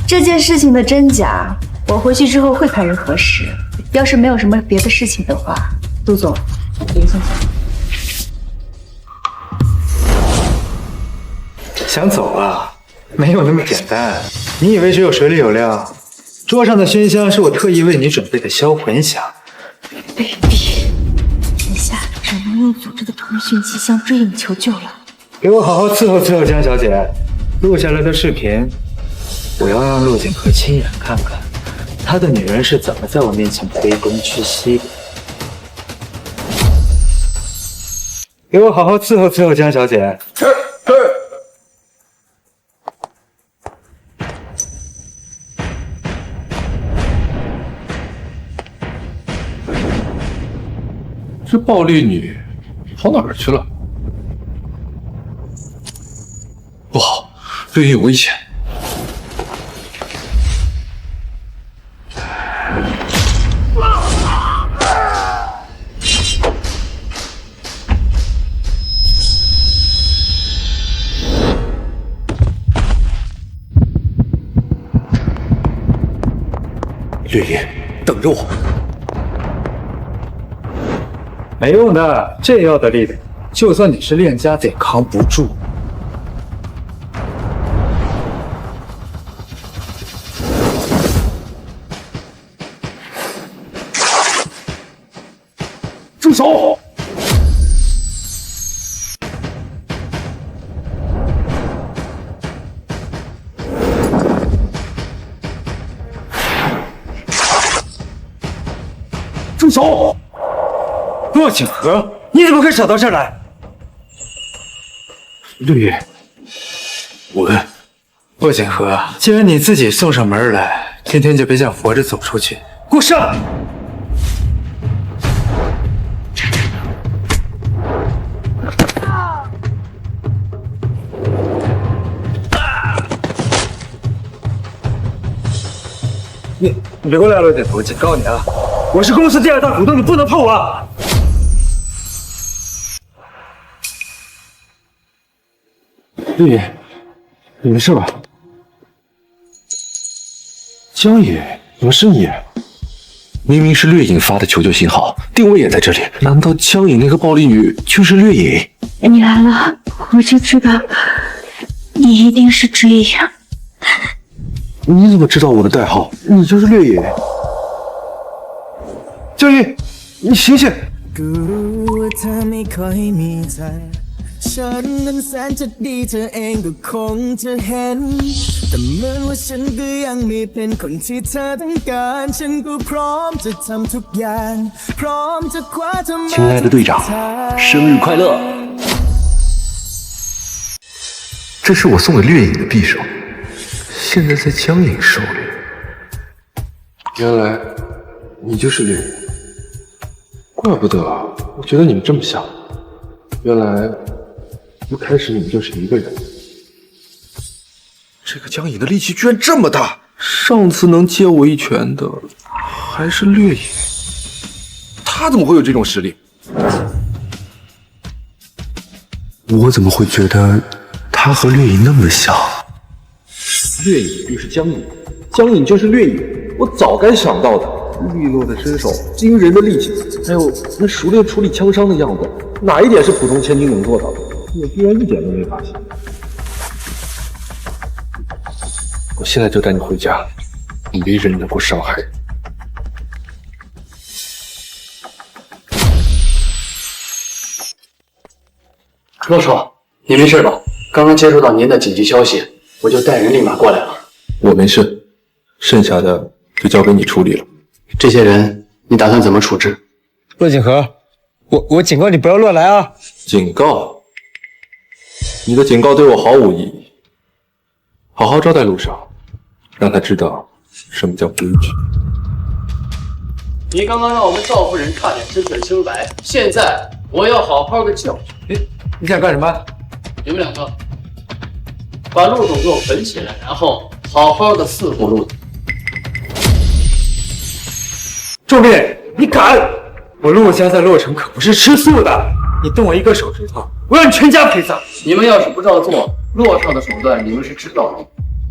这件事情的真假，我回去之后会派人核实。要是没有什么别的事情的话，陆总，您先走。想走啊？没有那么简单。你以为只有水里有料？桌上的熏香是我特意为你准备的销魂香，通讯机向追影求救了。给我好好伺候伺候江小姐。录下来的视频，我要让陆景和亲眼看看，他的女人是怎么在我面前卑躬屈膝的。给我好好伺候伺候江小姐。是。这暴力女跑哪儿去了？不好，绿叶有危险！绿叶，等着我！没用的，这药的力量，就算你是练家子也扛不住。住手！住手！洛景和，你怎么会找到这儿来？绿叶，稳。洛景和，既然你自己送上门来，今天就别想活着走出去。给我上！你别过来，洛景和，我警告你啊！我是公司第2大股东，你不能碰我！绿叶，你没事吧？江野，怎么是你？明明是掠影发的求救信号，定位也在这里，难道江野那个暴力女就是掠影？你来了，我就知道你一定是追影。你怎么知道我的代号？你就是掠影。江野，你醒醒！ ฉันนั้นแสนจะดีเธอเองก็คงจะเห็นแต่เหมือนว่าฉันก็ยังไม่เป็นคนที่เธอต้องการฉันก็พร้อมจะทำทุกอย่างพร้อมจะคว้าเธอมา亲爱的队长，生日快乐！这是我送给掠影的匕首，现在在江影手里。原来你就是掠影，怪不得我觉得你们这么像。原来。 一开始你们就是一个人。这个江影的力气居然这么大，上次能接我一拳的还是掠影，他怎么会有这种实力？我怎么会觉得他和掠影那么像？掠影就是江影，江影就是掠影，我早该想到的。利落的身手，惊人的力气，还有那熟练处理枪伤的样子，哪一点是普通千金能做到的？ 我居然一点都没发现！我现在就带你回家，没人能够伤害你。骆少，你没事吧？刚刚接收到您的紧急消息，我就带人立马过来了。我没事，剩下的就交给你处理了。这些人你打算怎么处置？骆景和，我警告你不要乱来啊！警告？ 你的警告对我毫无意义。好好招待陆少，让他知道什么叫规矩。你刚刚让我们赵夫人差点失去了清白，现在我要好好的教训。你想干什么？你们两个把陆总给我捆起来，然后好好的伺候陆总。仲立，你敢！我陆家在洛城可不是吃素的，你动我一个手指头。 我让你全家陪葬！你们要是不照做，洛少的手段你们是知道的。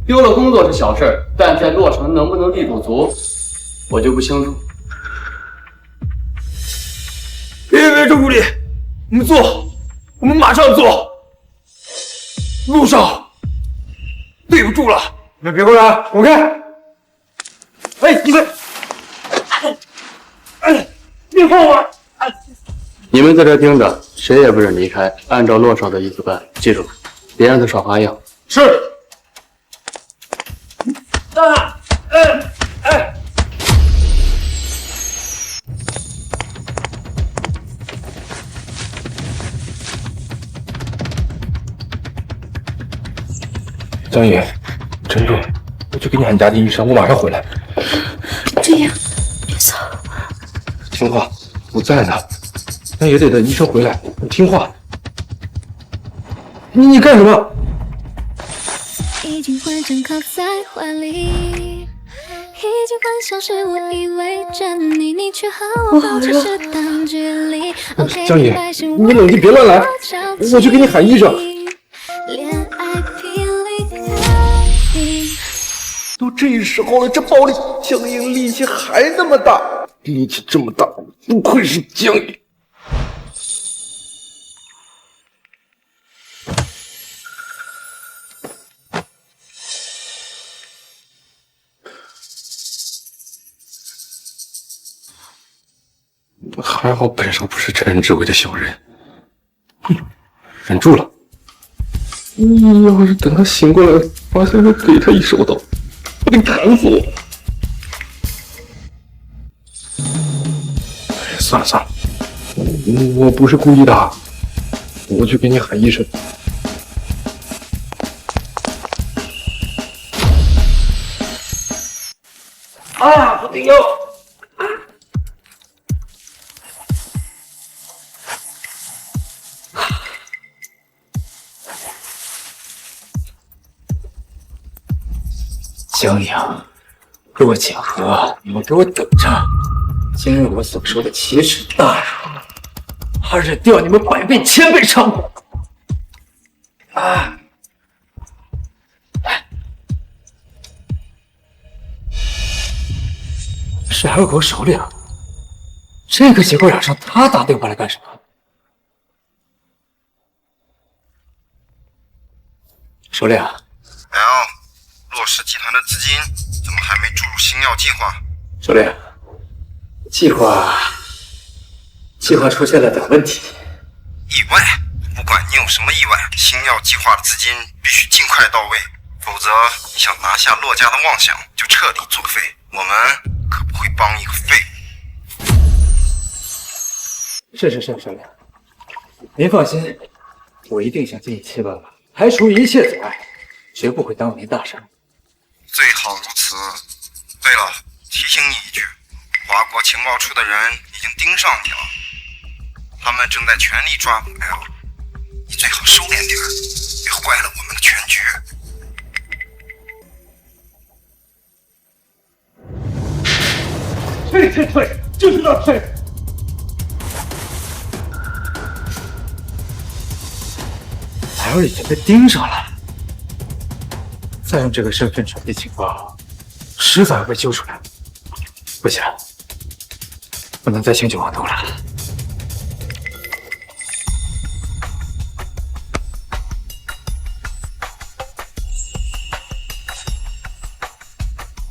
丢了工作是小事，但在洛城能不能立住足，我就不清楚。别，周助理，我们做，我们马上做。陆少，对不住了，你们别过来，滚开！哎，你们，别碰我！你们在这盯着，谁也不准离开，按照洛少的意思办，记住，别让他耍花样。是。张爷，珍珠，我去给你喊家庭医生，我马上回来。这样，别走。听话，我在呢，但也得等医生回来。你听话。你干什么？已经完整靠在怀里，已经幻想是我依偎着你，你却和我保持适当距离。江爷，你冷静，别乱来，我去给你喊医生。都这时候了，这暴力江爷力气还那么大，力气这么大，不愧是江爷。还好本上不是趁人之危的小人，忍住了。要是等他醒过来，发现给他一手刀，我得砍死我！算了算了，我不是故意的，我去给你喊医生。啊，不顶用！江阳，洛锦和，你们给我等着！今日我所受的奇耻大辱，他忍掉你们100倍、1000倍偿还！啊！是二狗首领，这个节骨眼上他打电话来干什么？首领。洛氏集团的资金怎么还没注入星耀计划？首领，计划出现了点问题。意外？不管你有什么意外，星耀计划的资金必须尽快到位，否则你想拿下洛家的妄想就彻底作废。我们可不会帮一个废物。是，首领，您放心，我一定想尽一切办法排除一切阻碍，绝不会耽误您大事。最好如此。对了，提醒你一句，华国情报处的人已经盯上你了，他们正在全力抓捕 L， 你最好收敛点，别坏了我们的全局。退，就是要退！L 已经被盯上了。再用这个身份传递情报，迟早要被揪出来。不行，不能再轻举妄动了。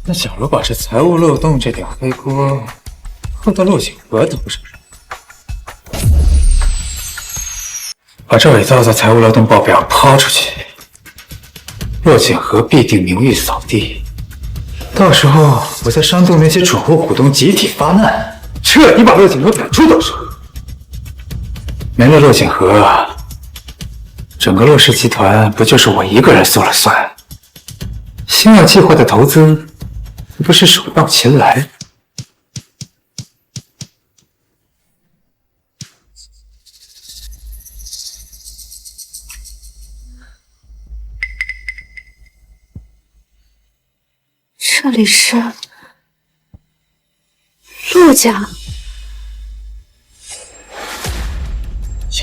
那假如把这财务漏洞这点黑锅扣到陆景和头上，把这伪造的财务漏洞报表抛出去，洛锦和必定名誉扫地，到时候我再煽动那些主户股东集体发难，彻底把洛锦和赶出董事会。没了洛锦和，整个洛氏集团不就是我一个人说了算？星耀计划的投资不是手到擒来？这里是陆家，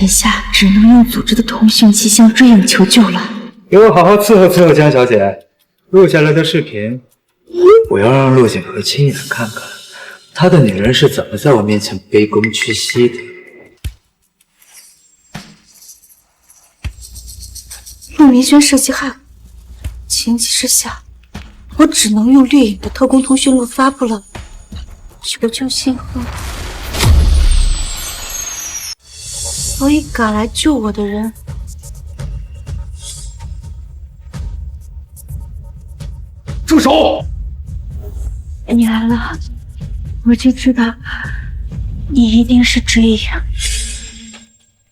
眼下只能用组织的通讯机向追影求救了。给我好好伺候伺候江小姐，录下来的视频，我要让陆景和亲眼看看他的女人是怎么在我面前卑躬屈膝的。陆明轩涉及害我，情急之下，我只能用掠影的特工通讯录发布了求救信号。所以赶来救我的人住手！你来了，我就知道你一定是追影，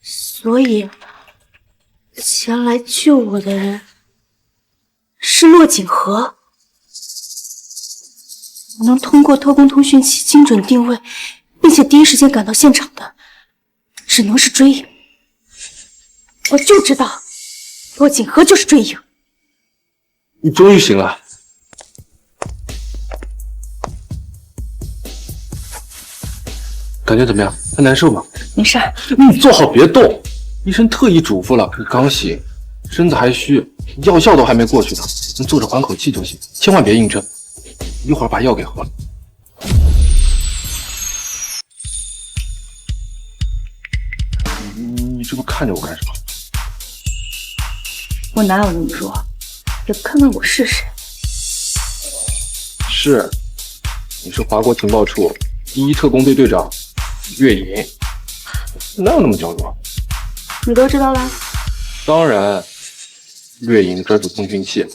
所以前来救我的人是骆锦和。能通过特工通讯器精准定位，并且第一时间赶到现场的，只能是追影。我就知道骆锦和就是追影。你终于醒了。感觉怎么样？还难受吗？没事。你坐好别动，医生特意嘱咐了，你刚醒，身子还虚，药效都还没过去呢，你坐着缓口气就行，千万别硬撑。一会儿把药给喝了。你这么看着我干什么？我哪有那么弱？也不看看我是谁。是，你是华国情报处第一特工队队长岳莹，哪有那么娇弱？你都知道了？当然，岳莹的专属通讯器，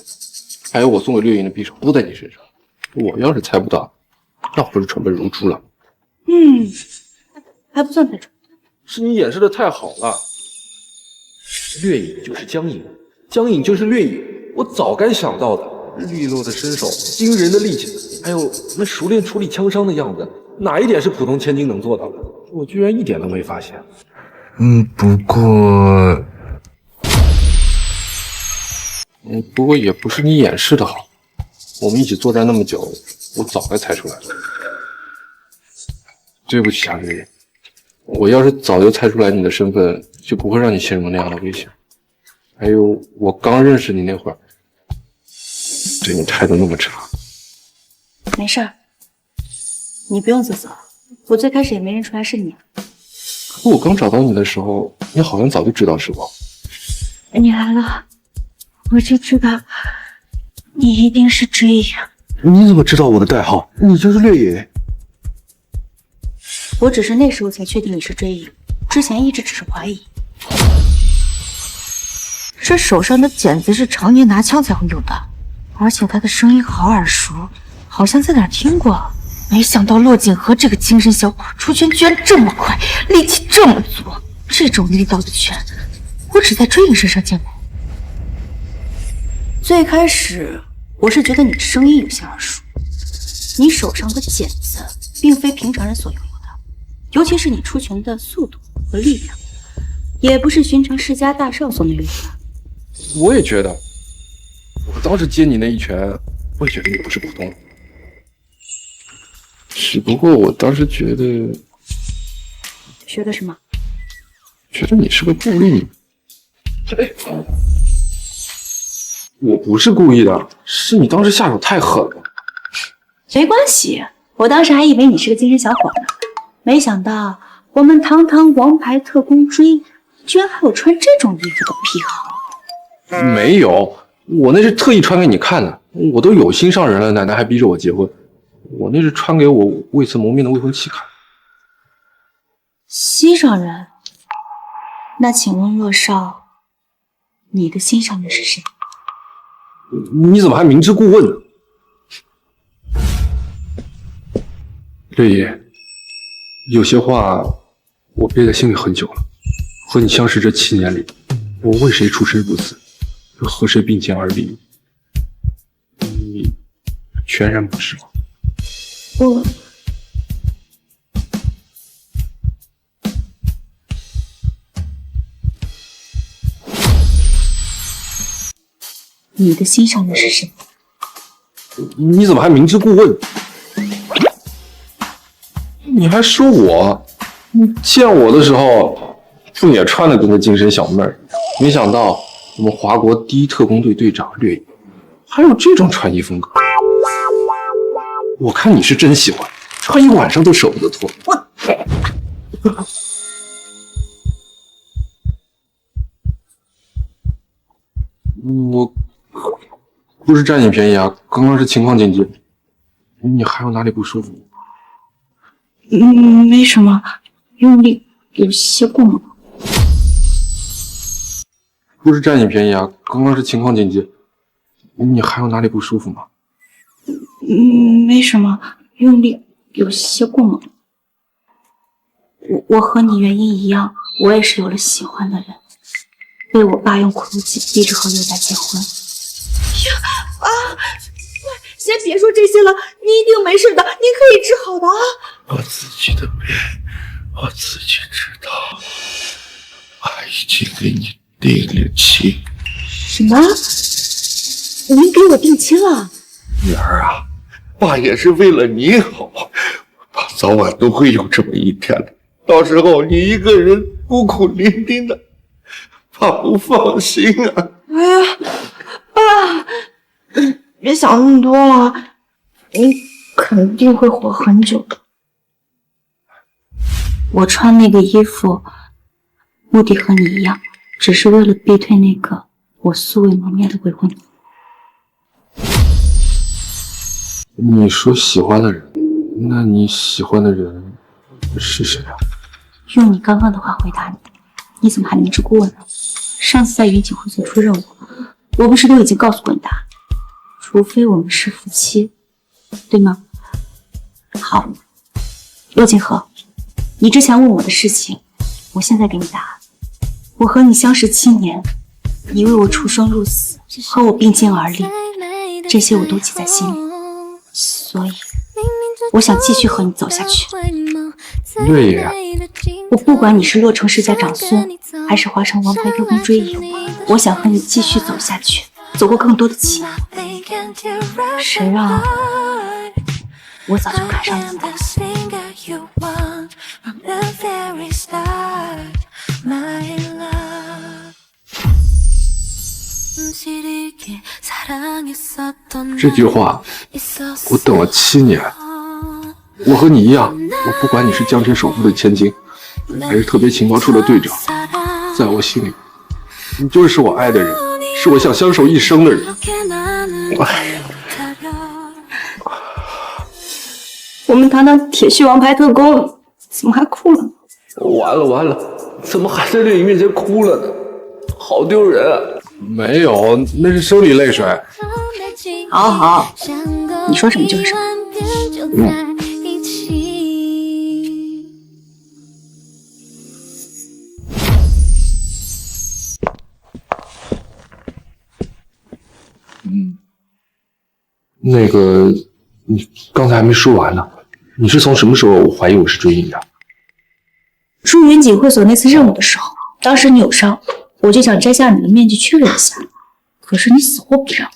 还有我送给岳莹的匕首都在你身上。我要是猜不到，那不是蠢笨如猪了？还不算太蠢。是你掩饰的太好了。掠影就是江影，江影就是掠影，我早该想到的。利落的身手，惊人的力气，还有那熟练处理枪伤的样子，哪一点是普通千金能做到的？我居然一点都没发现。不过也不是你掩饰的好。我们一起作战那么久，我早该猜出来了。对不起啊，月月，我要是早就猜出来你的身份，就不会让你陷入那样的危险。还有，我刚认识你那会儿，对你态度那么差。没事儿，你不用自责，我最开始也没认出来是你。可我刚找到你的时候，你好像早就知道是我。你来了，我就知道你一定是追影。你怎么知道我的代号？你就是掠影。我只是那时候才确定你是追影，之前一直只是怀疑。这手上的茧子是常年拿枪才会有的，而且他的声音好耳熟，好像在哪儿听过。没想到骆锦和这个精神小伙出拳居然这么快，力气这么足，这种力道的拳，我只在追影身上见过。最开始我是觉得你的声音有些耳熟，你手上的茧子并非平常人所拥有的，尤其是你出拳的速度和力量，也不是寻常世家大少所能有的。我也觉得，我当时接你那一拳，我也觉得你不是普通人。只不过我当时觉得什么？觉得你是个故意。我不是故意的，是你当时下手太狠了。没关系，我当时还以为你是个精神小伙呢，没想到我们堂堂王牌特工追，居然还有穿这种衣服的癖好。没有，我那是特意穿给你看的。我都有心上人了，奶奶还逼着我结婚。我那是穿给我未曾谋面的未婚妻看。心上人？那请问洛少，你的心上人是谁？你怎么还明知故问呢？月野，有些话我憋在心里很久了。和你相识这7年里，我为谁出生入死，又和谁并肩而立？你全然不是吗？你的心上人是谁？你怎么还明知故问？你还说我？你见我的时候，不也穿的跟个精神小妹儿？没想到我们华国第一特工队队长掠影，还有这种穿衣风格。我看你是真喜欢，穿一晚上都舍不得脱。我不是占你便宜啊，刚刚是情况紧急。你还有哪里不舒服？没什么，用力有些过猛。不是占你便宜啊，刚刚是情况紧急。你还有哪里不舒服吗？没什么，用力有些过猛。我和你原因一样，我也是有了喜欢的人，被我爸用苦计逼着和陆家结婚。先别说这些了，你一定没事的，你可以治好的啊！我自己的病，我自己知道。爸已经给你定了亲。什么？您给我定亲了？女儿啊，爸也是为了你好，爸早晚都会有这么一天的。到时候你一个人孤苦伶仃的，爸不放心啊。哎呀，爸，别想那么多了，你肯定会活很久的。我穿那个衣服，目的和你一样，只是为了逼退那个我素未谋面的未婚夫。你说喜欢的人，那你喜欢的人是谁啊？用你刚刚的话回答你，你怎么还明知故问呢？上次在云锦会做出任务，我不是都已经告诉过你的？除非我们是夫妻，对吗？好，陆锦河，你之前问我的事情，我现在给你答案。我和你相识7年，你为我出生入死，和我并肩而立，这些我都记在心里，所以我想继续和你走下去。月野，我不管你是洛城世家长孙，还是华城王牌特工追影，我想和你继续走下去，走过更多的歧途。谁让我早就赶上你了。这句话我等了7年。我和你一样，我不管你是江城首富的千金，还是特别情报处的队长，在我心里，你就是我爱的人，是我想相守一生的人。我们堂堂铁血王牌特工，怎么还哭了？完了，怎么还在烈影面前哭了呢？好丢人啊！没有，那是生理泪水。好，你说什么就是什么。那个，你刚才还没说完呢。你是从什么时候怀疑我是追影的？出云锦会所那次任务的时候，当时你有伤，我就想摘下你的面具确认一下，可是你死活不让，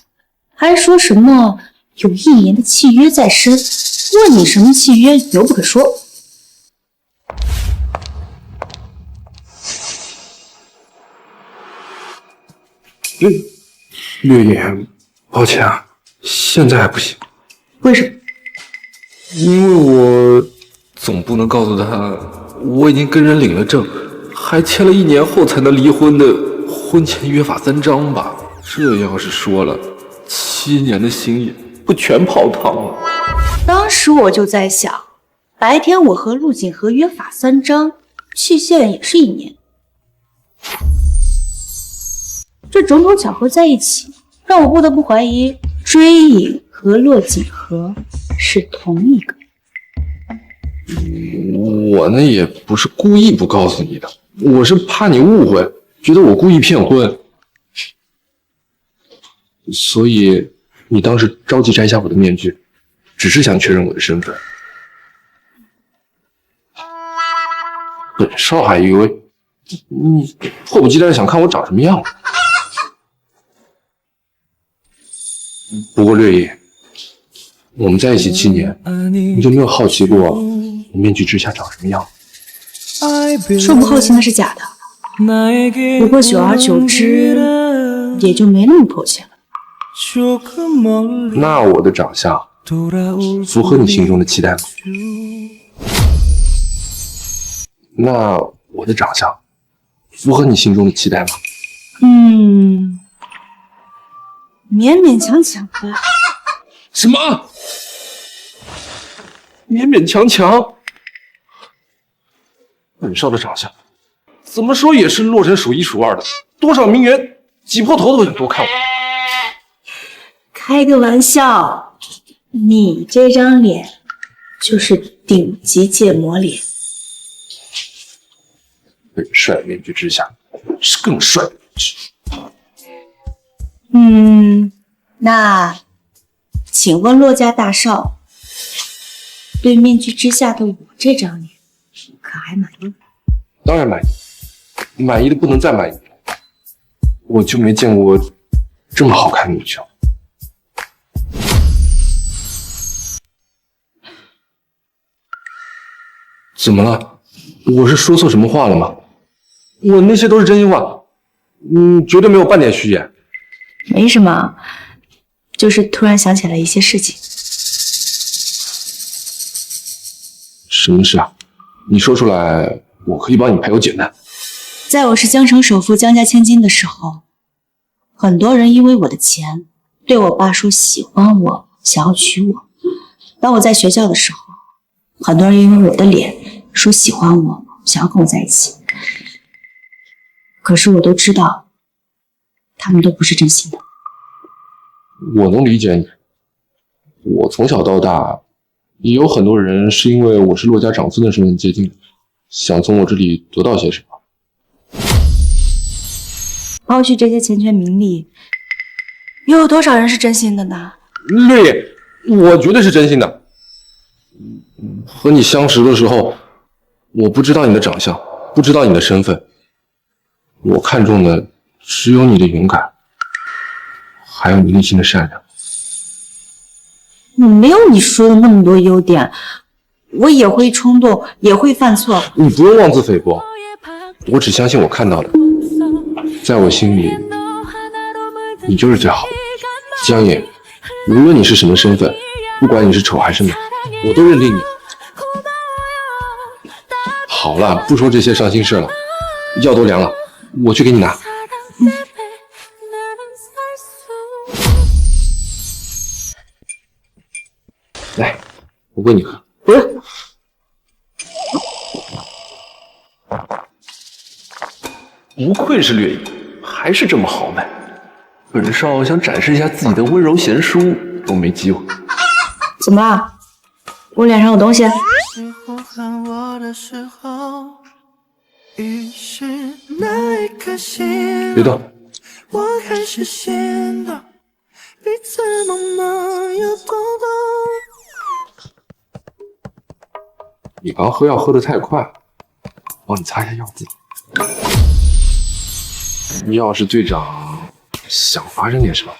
还说什么有1年的契约在身，问你什么契约，犹不可说。略言，抱歉啊，现在还不行。为什么？因为我总不能告诉他我已经跟人领了证，还签了1年后才能离婚的婚前约法3章吧？这要是说了，7年的心血不全泡汤了？当时我就在想，白天我和陆锦和约法3章，期限也是1年。这种种巧合在一起，让我不得不怀疑追影和骆锦和是同一个。我呢也不是故意不告诉你的，我是怕你误会，觉得我故意骗婚，所以你当时着急摘下我的面具，只是想确认我的身份。本少还以为你迫不及待地想看我长什么样。不过略野，我们在一起7年，你就没有好奇过我面具之下长什么样？说不好奇那是假的，不过久而久之，也就没那么迫切了。那我的长相符合你心中的期待吗？那我的长相符合你心中的期待吗？勉勉强强吧。什么？勉勉强强？本少的长相，怎么说也是洛城数1数2的，多少名媛挤破头都想多看我。开个玩笑，你这张脸就是顶级芥末脸。被帅的面具之下，是更帅的面具。那请问骆家大少，对面具之下的我这张脸，可还满意？当然满意，满意的不能再满意了。我就没见过这么好看的女生。怎么了？我是说错什么话了吗？我那些都是真心话，绝对没有半点虚言。没什么，就是突然想起了一些事情。什么事啊？你说出来，我可以帮你排忧解难。在我是江城首富、江家千金的时候，很多人因为我的钱，对我爸说喜欢我，想要娶我。当我在学校的时候，很多人因为我的脸说喜欢我，想要跟我在一起。可是我都知道，他们都不是真心的。我能理解你。我从小到大，也有很多人是因为我是骆家长孙的身份接近，想从我这里得到些什么。抛去这些钱权名利，又有多少人是真心的呢？绿野，我绝对是真心的。和你相识的时候，我不知道你的长相，不知道你的身份，我看中的只有你的勇敢，还有你内心的善良。没有你说的那么多优点，我也会冲动，也会犯错。你不用妄自菲薄，我只相信我看到的。在我心里，你就是最好的。江野，无论你是什么身份，不管你是丑还是美，我都认定你。好了，不说这些伤心事了，药都凉了，我去给你拿。来，我喂你喝。不是。不愧是掠影，还是这么豪迈。本少想展示一下自己的温柔贤淑，都没机会。怎么了？我脸上有东西？别动。我开始显得彼此茫茫有多懂。你刚喝药喝得太快，帮你擦一下药渍。要是队长想发生点什么，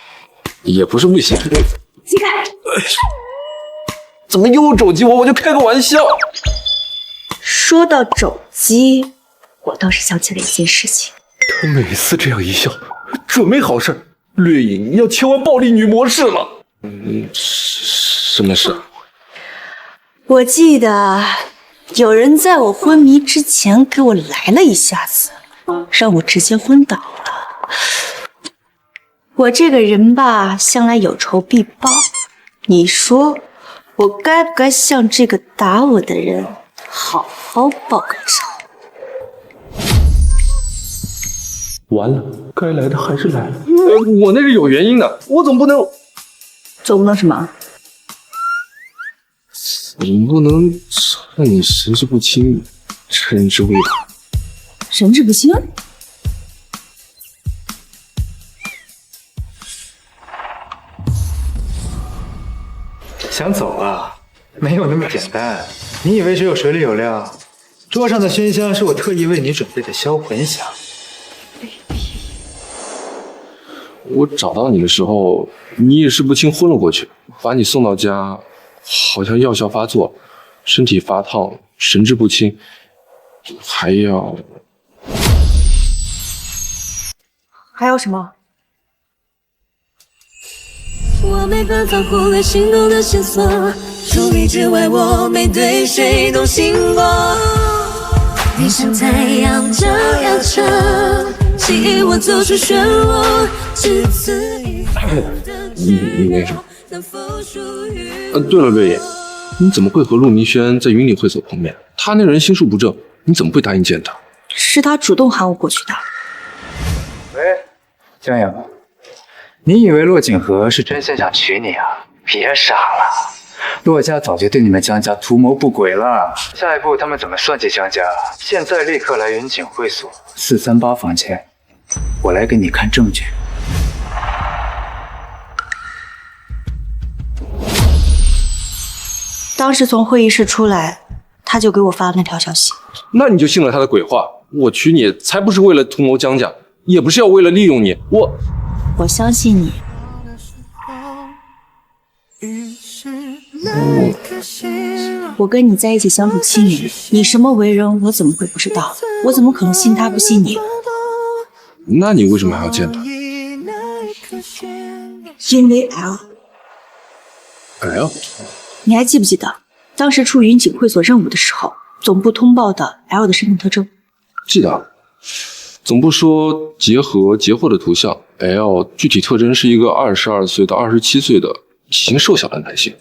也不是不行。起开！怎么又肘击我？我就开个玩笑。说到肘击，我倒是想起了一件事情。他每次这样一笑，准没好事。掠影要切换暴力女模式了。什么事？我记得有人在我昏迷之前给我来了一下子，让我直接昏倒了。我这个人吧，向来有仇必报。你说我该不该向这个打我的人好好报个仇？完了，该来的还是来了。我那是有原因的，我总不能什么？总不能趁你神志不清，趁人之危吧？神志不清？想走啊？没有那么简单。你以为只有水里有料？桌上的熏香是我特意为你准备的销魂香。我找到你的时候，你意识不清昏了过去，把你送到家，好像药效发作，身体发烫，神志不清，还要什么？我没办法忽略心动的线索，除你之外我没对谁动心过。你像太阳照耀着，吸引我走出漩涡，只此一你没什么。对了，瑞野，你怎么会和陆明轩在云里会所碰面？他那人心术不正，你怎么会答应见他？是他主动喊我过去的。喂，江阳，你以为骆锦和是真心想娶你啊？别傻了，骆家早就对你们江家图谋不轨了。下一步他们怎么算计江家？现在立刻来云锦会所438房间，我来给你看证据。当时从会议室出来，他就给我发了那条消息。那你就信了他的鬼话？我娶你才不是为了图谋江家，也不是要为了利用你。我相信你。我跟你在一起相处7年，你什么为人我怎么会不知道？我怎么可能信他不信你？那你为什么还要见他？因为 L。你还记不记得当时出云锦会所任务的时候，总部通报的 L 的身份特征？记得。总部说结合截获的图像 ，L 具体特征是一个22岁到27岁的体型瘦小的男性。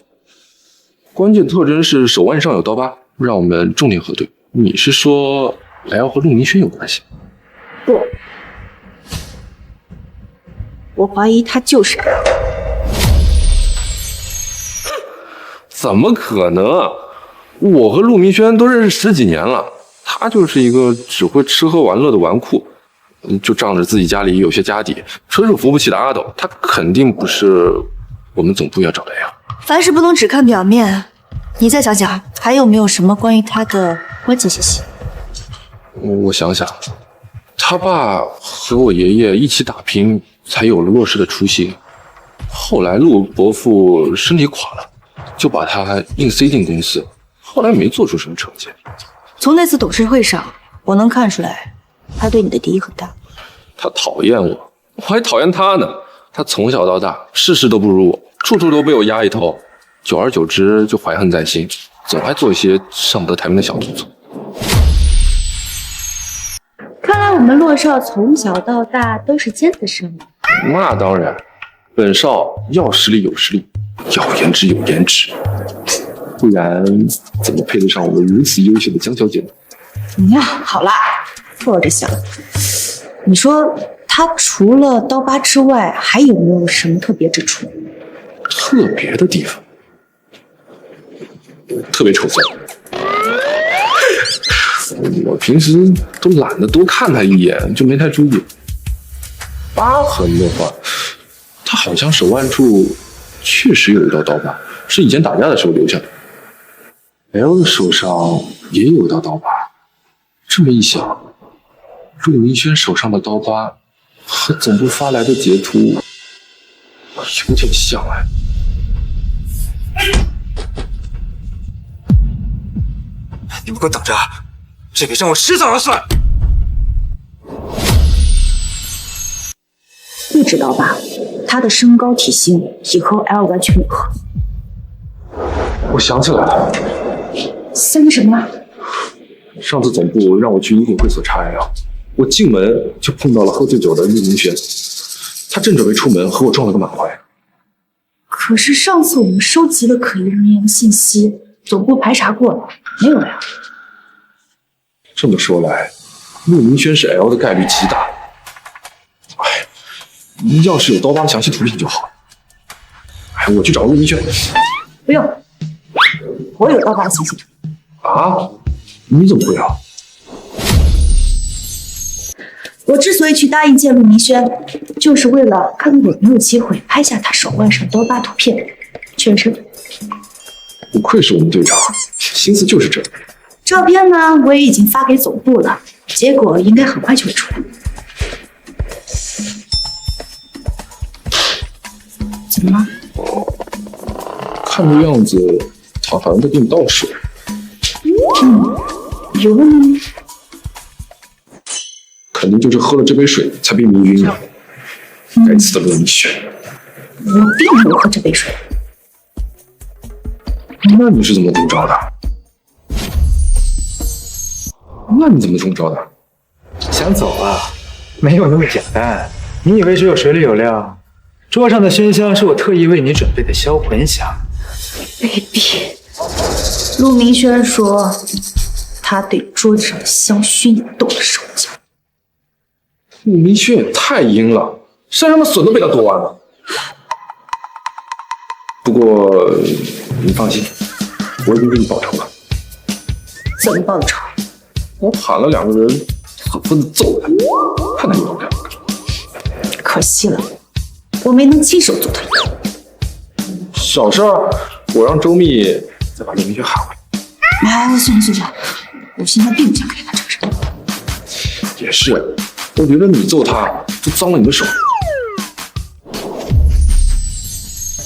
关键特征是手腕上有刀疤，让我们重点核对。你是说 L 和陆明轩有关系？不，我怀疑他就是 L。怎么可能？我和陆明轩都认识10几年了，他就是一个只会吃喝玩乐的纨绔，就仗着自己家里有些家底，纯属扶不起的阿斗。他肯定不是我们总部要找的呀。凡事不能只看表面，你再想想，还有没有什么关于他的关键信息？我想想，他爸和我爷爷一起打拼，才有了骆氏的雏形。后来陆伯父身体垮了，就把他硬塞进公司，后来没做出什么成绩。从那次董事会上，我能看出来，他对你的敌意很大。他讨厌我，我还讨厌他呢。他从小到大，事事都不如我，处处都被我压一头，久而久之就怀恨在心，总爱做一些上不得台面的小动作。看来我们骆少从小到大都是尖子生啊。那当然，本少要实力有实力，要颜值有颜值，不然怎么配得上我们如此优秀的江小姐呢？好啦，坐着想。你说他除了刀疤之外，还有没有什么特别之处？特别的地方，特别丑色。我平时都懒得多看他一眼，就没太注意。疤痕的话，他好像手腕处确实有一道刀疤，是以前打架的时候留下的。L 的手上也有一道刀疤，这么一想，陆明轩手上的刀疤和总部发来的截图有点像哎。你们给我等着，这笔账我迟早要算。不知道吧？他的身高体型也和 L 完全吻合。我想起来了，想起什么了？上次总部让我去一定会所查 L， 我进门就碰到了喝醉酒的陆明轩，他正准备出门，和我撞了个满怀。可是上次我们收集了可疑人员的信息，总部排查过了，没有 L。这么说来，陆明轩是 L 的概率极大。哎，要是有刀疤详细图片就好。哎，我去找陆明轩。不用，我有刀疤详细图片。啊？你怎么会啊？我之所以去答应见陆明轩，就是为了看看有没有机会拍下他手腕上刀疤图片，确认身份。不愧是我们队长，心思就是这。照片呢，我也已经发给总部了，结果应该很快就会出来。怎么了？看这样子，他好像在给你倒水。有了吗？肯定就是喝了这杯水才被迷晕的。该死的陆明轩！我并没有喝这杯水。那你是怎么中招的？那你怎么中招的？想走啊？没有那么简单。你以为只有水里有料？桌上的熏香是我特意为你准备的销魂香。baby， 陆明轩说他对桌子上的香薰也动了手脚。陆明轩也太阴了，身上的笋都被他剁完了。不过你放心，我已经给你报仇了。怎么报仇？我喊了2个人，狠狠地揍他，看他以后干不干。可惜了，我没能亲手揍他一个。小事儿，我让周密再把陆明轩喊回来。哎，算了，我现在并不想跟他扯上。也是，我觉得你揍他就脏了你的手。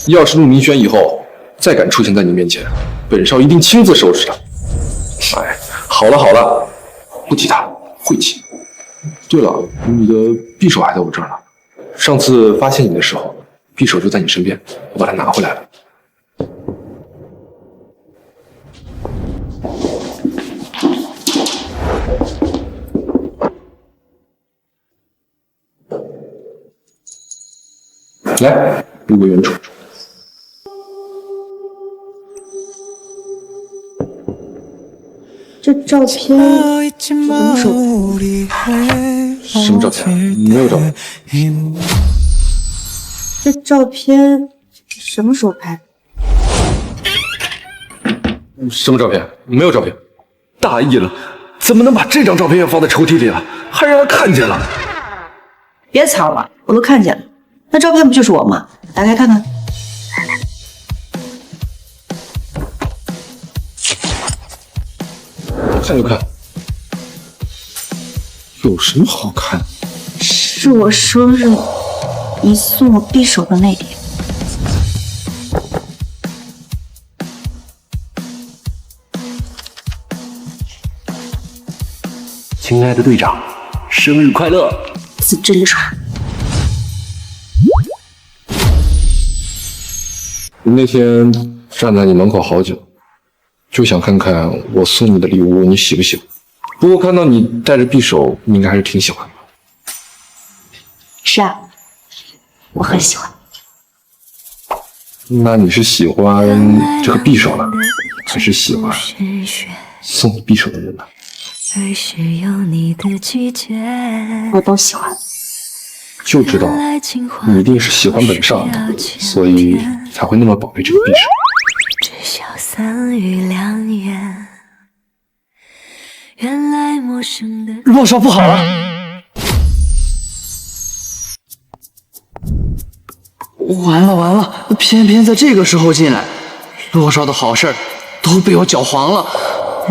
要是陆明轩以后再敢出现在你面前，本少一定亲自收拾他。哎，好了，不提他，晦气。对了，你的匕首还在我这儿呢。上次发现你的时候，匕首就在你身边，我把它拿回来了。来，入个原处。这照片什么时候拍？什么照片？没有照片。这照片什么时候拍？什么照片？没有照片。大意了，怎么能把这张照片也放在抽屉里了，还让人看见了？别藏了，我都看见了。那照片不就是我吗？打开看看。看就看，有什么好看？是我生日你送我匕首的那天。亲爱的队长，生日快乐！死真蠢！那天站在你门口好久，就想看看我送你的礼物你喜不喜欢。不过看到你带着匕首，你应该还是挺喜欢的。是啊，我很喜欢。那你是喜欢这个匕首呢，还是喜欢送你匕首的人呢？我都喜欢。就知道你一定是喜欢本少的，所以才会那么宝贝这个匕首。洛少不好了！完了，偏偏在这个时候进来，洛少的好事儿都被我搅黄了。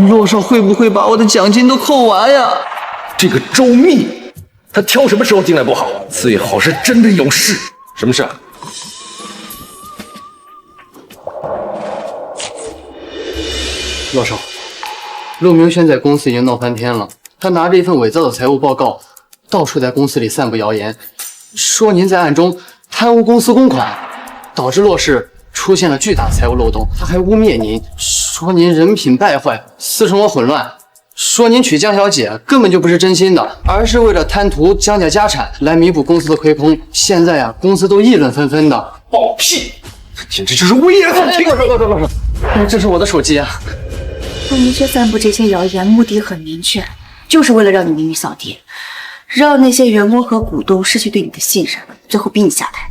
洛少会不会把我的奖金都扣完呀？这个周密，他挑什么时候进来不好，最好是真的有事。什么事啊？洛少，陆明轩在公司已经闹翻天了，他拿着一份伪造的财务报告，到处在公司里散布谣言，说您在暗中贪污公司公款，导致洛氏出现了巨大财务漏洞。他还污蔑您，说您人品败坏，私生活混乱，说您娶江小姐根本就不是真心的，而是为了贪图江家家产来弥补公司的亏空。现在呀，公司都议论纷纷的。放屁！这简直就是危言耸听！洛少，这是我的手机啊。陆明轩散布这些谣言，目的很明确，就是为了让你名誉扫地，让那些员工和股东失去对你的信任，最后逼你下台。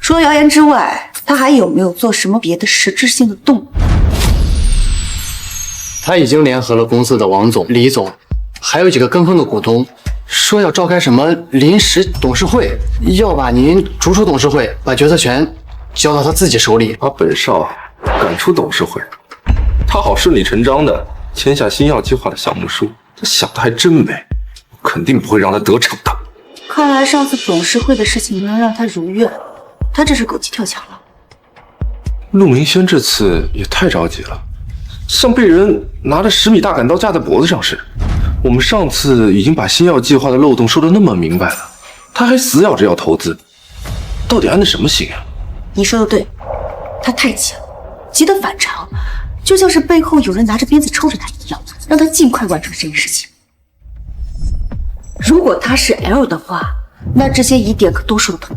除了谣言之外，他还有没有做什么别的实质性的动作？他已经联合了公司的王总、李总，还有几个跟风的股东，说要召开什么临时董事会，要把您逐出董事会，把决策权交到他自己手里。把本少赶出董事会，他好顺理成章的签下新药计划的项目书。他想的还真美，肯定不会让他得逞的。看来上次董事会的事情没能让他如愿，他这是狗急跳墙了。陆明轩这次也太着急了，像被人拿着10米大砍刀架在脖子上似的。我们上次已经把新药计划的漏洞说得那么明白了，他还死咬着要投资，到底安的什么心啊？你说的对，他太急了，急得反常，就像是背后有人拿着鞭子抽着他一样，让他尽快完成这件事情。如果他是 L 的话，那这些疑点可都说得通。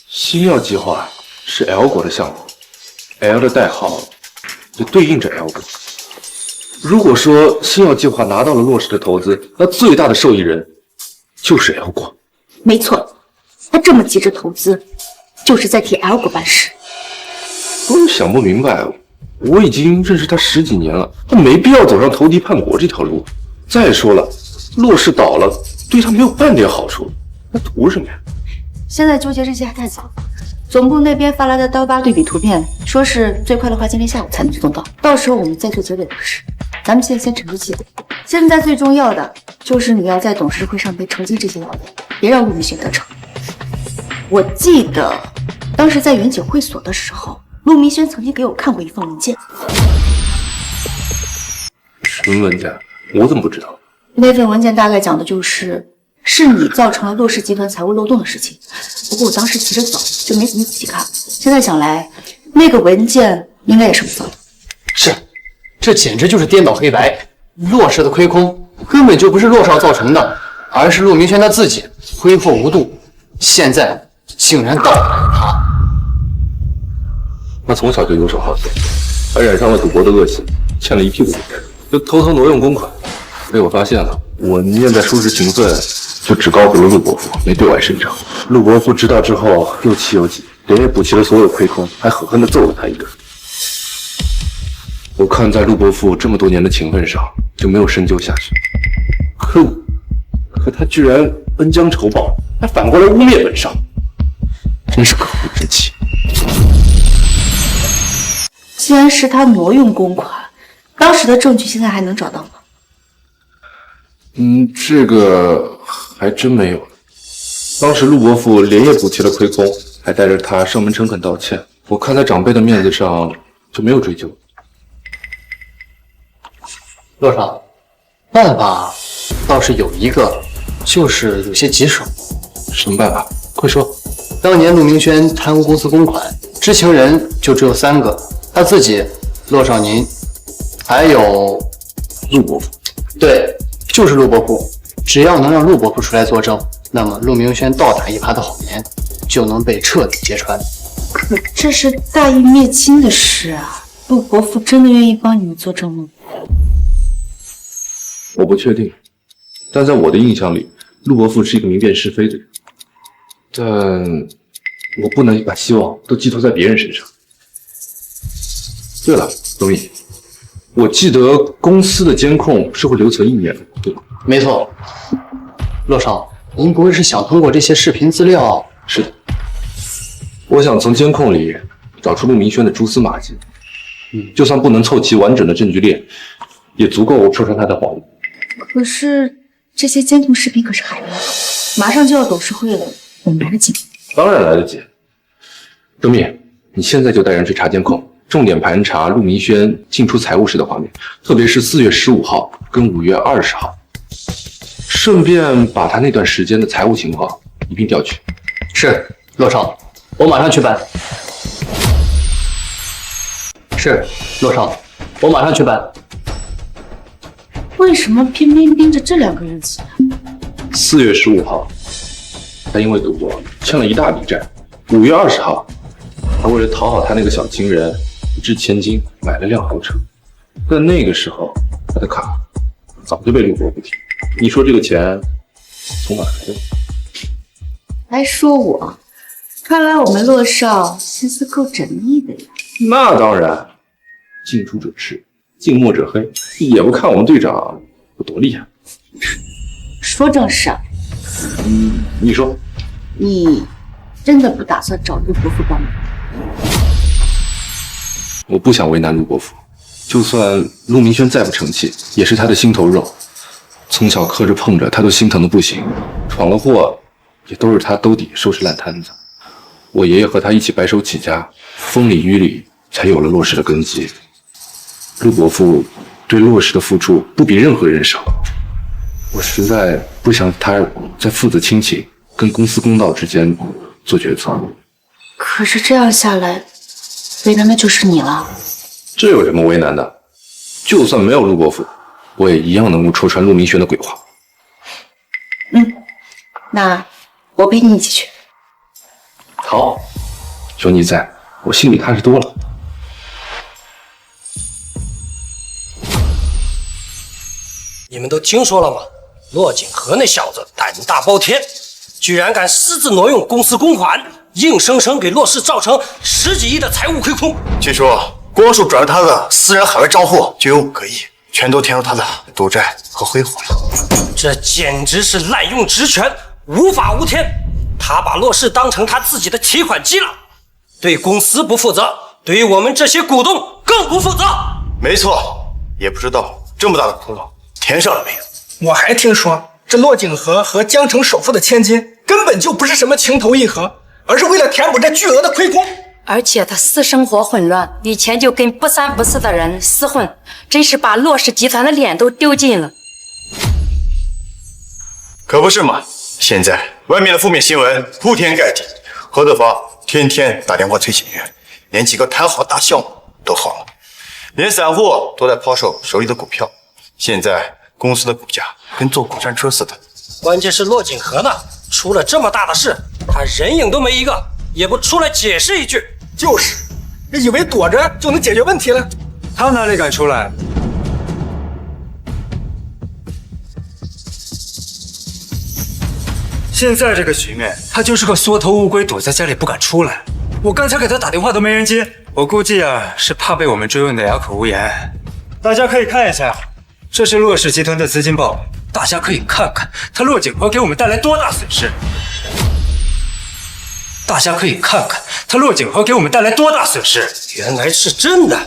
新药计划是 L 国的项目 ，L 的代号也对应着 L 国。如果说新药计划拿到了洛氏的投资，那最大的受益人就是L国。没错，他这么急着投资，就是在替 L 国办事。我想不明白，我已经认识他10几年了，他没必要走上投敌叛国这条路。再说了，骆氏倒了，对他没有半点好处，那图什么呀？现在纠结这些还太早。总部那边发来的刀疤对比图片，说是最快的话今天下午才能送到，到时候我们再做结尾的事。咱们现在先沉住气。现在最重要的就是你要在董事会上被澄清这些谣言，别让陆明轩得逞。我记得当时在远景会所的时候，陆明轩曾经给我看过一份文件。什么文件？我怎么不知道？那份文件大概讲的是你造成了骆氏集团财务漏洞的事情。不过我当时急着走，就没怎么仔细看。现在想来，那个文件应该也是我造的。是，这简直就是颠倒黑白。骆氏的亏空根本就不是骆少造成的，而是陆明轩他自己挥霍无度，现在竟然倒打一耙。他从小就游手好闲，还染上了赌博的恶习，欠了一屁股债，就偷偷挪用公款，被我发现了。我念在叔侄情分，就只告诉了陆伯父，没对外声张。陆伯父知道之后又气又急，连夜补齐了所有亏空，还狠狠地揍了他一顿。我看在陆伯父这么多年的情分上，就没有深究下去。可他居然恩将仇报，还反过来污蔑本少，真是可恶之极。既然是他挪用公款，当时的证据现在还能找到吗？这个还真没有。当时陆伯父连夜补齐了亏空，还带着他上门诚恳道歉。我看在长辈的面子上，就没有追究。骆少，办法倒是有一个，就是有些棘手。什么办法？快说。当年陆明轩贪污公司公款，知情人就只有3个，他自己、骆少您，还有陆伯父。对，就是陆伯父。只要能让陆伯父出来作证，那么陆明轩倒打一耙的谎言就能被彻底揭穿。可这是大义灭亲的事啊！陆伯父真的愿意帮你们作证吗？我不确定，但在我的印象里，陆伯父是一个明辨是非的人。但我不能把希望都寄托在别人身上。对了，董毅，我记得公司的监控是会留存1年的，对吧？没错。骆少，您不会是想通过这些视频资料？是的，我想从监控里找出陆明轩的蛛丝马迹。就算不能凑齐完整的证据链，也足够戳穿他的谎言。可是这些监控视频可是海量，马上就要董事会了，我们来得及吗？当然来得及。周密，你现在就带人去查监控，重点盘查陆明轩进出财务室的画面，特别是4月15号跟5月20号，顺便把他那段时间的财务情况一并调取。是，骆少，我马上去办。是，骆少，我马上去办。为什么偏偏盯着这2个日子啊？4月15号，他因为赌博欠了一大笔债。5月20号，他为了讨好他那个小情人，一掷千金买了辆豪车。但那个时候，他的卡早就被陆伯父提。你说这个钱从哪来的？还说我？看来我们骆少心思够缜密的呀。那当然，近朱者赤，近墨者黑，也不看我们队长有多厉害。说正事啊。你说，你真的不打算找陆伯父帮忙？我不想为难陆伯父，就算陆明轩再不成器，也是他的心头肉。从小磕着碰着，他都心疼的不行。闯了祸，也都是他兜底收拾烂摊子。我爷爷和他一起白手起家，风里雨里才有了骆氏的根基。陆伯父对骆氏的付出不比任何人少，我实在不想他在父子亲情跟公司公道之间做决策。可是这样下来，为难的就是你了。这有什么为难的？就算没有陆伯父，我也一样能够戳穿陆明轩的鬼话。那我陪你一起去。好，有你在，我心里踏实多了。你们都听说了吗？骆锦和那小子胆大包天，居然敢私自挪用公司公款，硬生生给骆氏造成10几亿的财务亏空。据说光是转入他的私人海外账户就有5个亿，全都填入他的赌债和挥霍了。这简直是滥用职权，无法无天。他把骆氏当成他自己的提款机了，对公司不负责，对于我们这些股东更不负责。没错，也不知道这么大的窟窿填上了没有。我还听说这骆景和和江城首富的千金根本就不是什么情投意合，而是为了填补这巨额的亏空。而且他私生活混乱，以前就跟不三不四的人厮混，真是把骆氏集团的脸都丢尽了。可不是嘛！现在外面的负面新闻铺天盖地，何德芳天天打电话催解约，连几个谈好大项目都黄了，连散户都在抛售手里的股票。现在公司的股价跟坐过山车似的。关键是骆锦和呢，出了这么大的事，他人影都没一个，也不出来解释一句。就是，以为躲着就能解决问题了。他哪里敢出来？现在这个局面，他就是个缩头乌龟，躲在家里不敢出来。我刚才给他打电话都没人接，我估计啊是怕被我们追问的哑口无言。大家可以看一下，这是骆氏集团的资金报，大家可以看看他骆锦和给我们带来多大损失。大家可以看看他骆锦和给我们带来多大损失。原来是真的。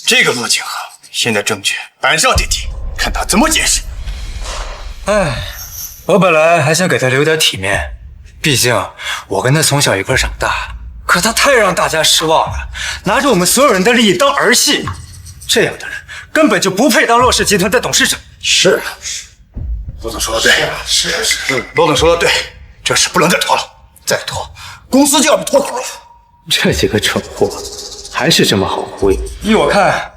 这个骆锦和现在证据板上钉钉，看他怎么解释。唉，我本来还想给他留点体面，毕竟我跟他从小一块长大。可他太让大家失望了，拿着我们所有人的利益当儿戏，这样的人根本就不配当骆氏集团的董事长。是，罗总说的对，罗总说的对，这事不能再拖了，再拖公司就要被拖垮了。这几个蠢货还是这么好忽悠。依我看，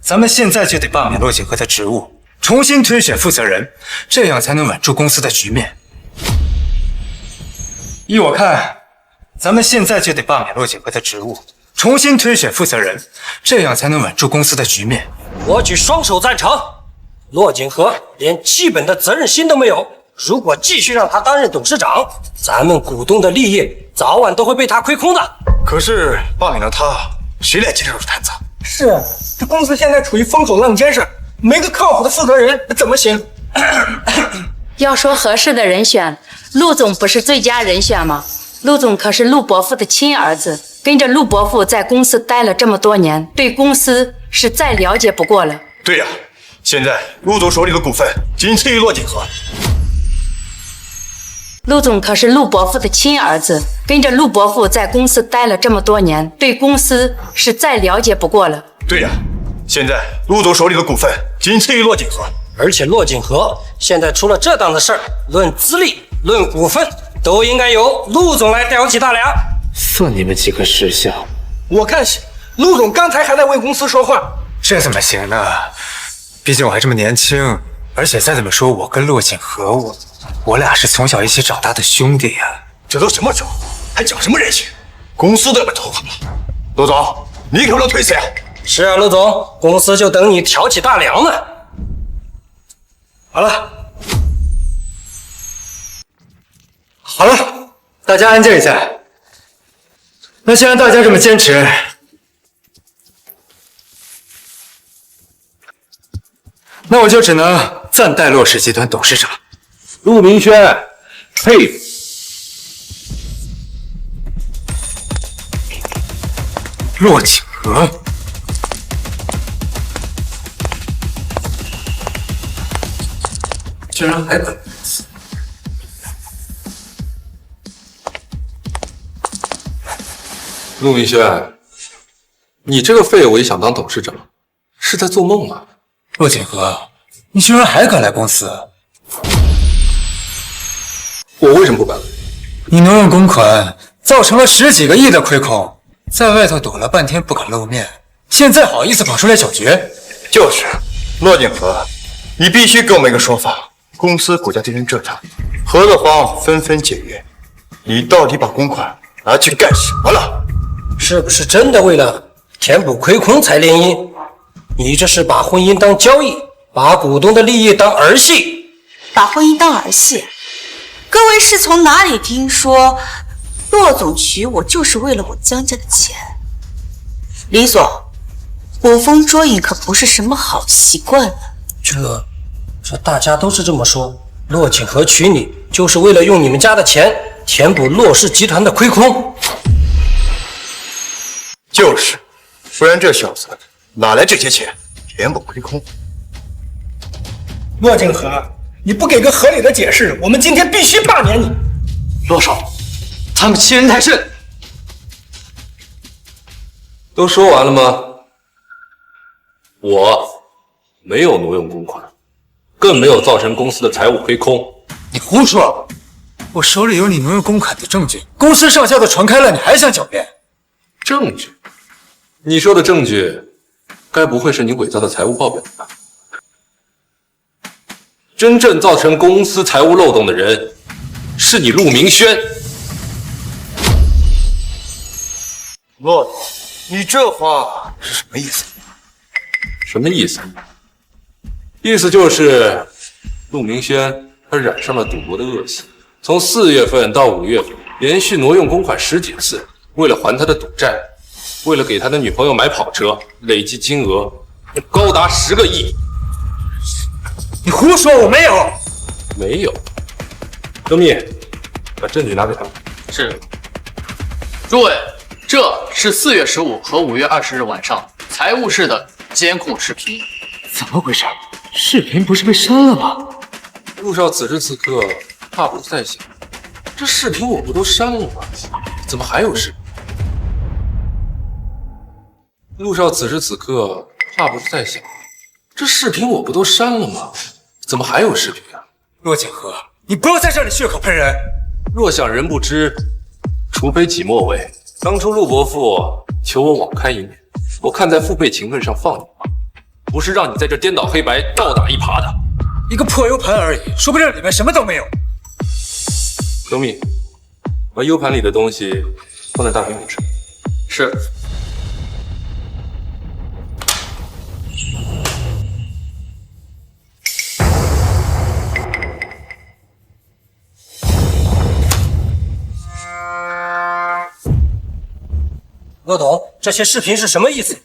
咱们现在就得罢免骆锦和的职务，重新推选负责人，这样才能稳住公司的局面。依我看，咱们现在就得罢免骆锦和的职务，重新推选负责人，这样才能稳住公司的局面。我举双手赞成。骆锦和连基本的责任心都没有，如果继续让他担任董事长，咱们股东的利益早晚都会被他亏空的。可是罢免了他，谁来接这手摊子？是，这公司现在处于风口浪尖上，没个靠谱的负责人怎么行？要说合适的人选，陆总不是最佳人选吗？陆总可是陆伯父的亲儿子，跟着陆伯父在公司待了这么多年，对公司是再了解不过了。对呀，现在陆总手里的股份仅次于骆锦和。陆总可是陆伯父的亲儿子，跟着陆伯父在公司待了这么多年，对公司是再了解不过了。对呀，现在陆总手里的股份仅次于骆锦和，而且骆锦和现在出了这档子事儿，论资历、论股份，都应该由陆总来吊起大梁。算你们几个识相！我看是陆总刚才还在为公司说话，这怎么行呢？毕竟我还这么年轻，而且再怎么说，我跟骆锦和我俩是从小一起长大的兄弟呀。这都什么时候，还讲什么人情？公司都要被拖垮了。陆总，你可不能推辞呀！是啊，陆总，公司就等你挑起大梁呢。好了，好了，大家安静一下。那既然大家这么坚持，那我就只能暂代骆氏集团董事长。陆明轩，佩服。骆锦和，居然还敢如此！陆明轩，你这个废物也想当董事长，是在做梦吗？骆锦和，你居然还敢来公司！我为什么不敢来？你挪用公款，造成了10几个亿的亏空，在外头躲了半天不敢露面，现在好意思跑出来搅局？就是，骆锦和，你必须给我们一个说法。公司股价跌成这样，何德芳纷纷解约，你到底把公款拿去干什么了？是不是真的为了填补亏空才联姻？你这是把婚姻当交易，把股东的利益当儿戏。把婚姻当儿戏？各位是从哪里听说骆总娶我就是为了我江家的钱？李总，捕风捉影可不是什么好习惯呢。这大家都是这么说。骆锦和娶你就是为了用你们家的钱填补骆氏集团的亏空。就是，不然这小子哪来这些钱填补亏空？骆锦和，你不给个合理的解释，我们今天必须罢免你。骆少，他们欺人太甚。都说完了吗？我没有挪用公款，更没有造成公司的财务亏空。你胡说！我手里有你挪用公款的证据，公司上下都传开了，你还想狡辩？证据？你说的证据，该不会是你伪造的财务报表吧？真正造成公司财务漏洞的人，是你陆明轩。骆总，你这话是什么意思？什么意思？意思就是陆明轩他染上了赌博的恶习，从4月份到5月份，连续挪用公款10几次，为了还他的赌债，为了给他的女朋友买跑车，累计金额高达10个亿。你胡说，我没有，没有。周密，把证据拿给他们。是。诸位，这是4月15和5月20日晚上财务室的监控视频。怎么回事？视频不是被删了吗？陆少此时此刻怕不是在想，这视频我不都删了吗？怎么还有视频？陆少此时此刻怕不是在想，这视频我不都删了吗？怎么还有视频啊？骆锦和，你不要在这里血口喷人！若想人不知，除非己莫为。当初陆伯父求我网开一面，我看在父辈情分上放你吧，不是让你在这颠倒黑白、倒打一耙的。一个破 U 盘而已，说不定里面什么都没有。周密，把 U 盘里的东西放在大屏幕上。是。骆董，这些视频是什么意思？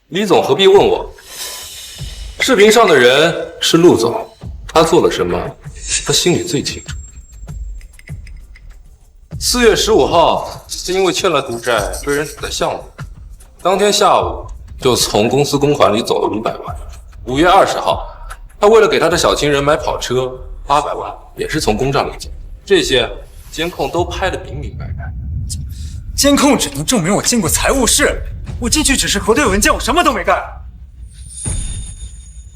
李总何必问我？视频上的人是陆总，他做了什么，他心里最清楚。4月15号是因为欠了赌债被人堵在项目，当天下午就从公司公款里走了500万。5月20号，他为了给他的小情人买跑车，800万也是从公账里走。这些监控都拍得明明白白。监控只能证明我进过财务室，我进去只是核对文件，我什么都没干。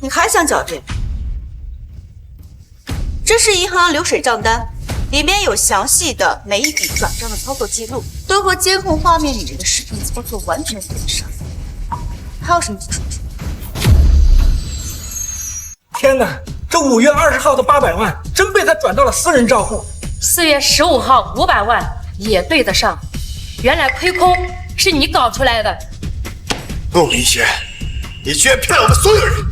你还想狡辩？这是银行流水账单，里面有详细的每一笔转账的操作记录，都和监控画面里面的视频操作完全对得上。还有什么基础？天哪，这5月20号的800万真被他转到了私人账户。4月15号500万也对得上，原来亏空是你搞出来的。陆明轩，你居然骗了我们所有人！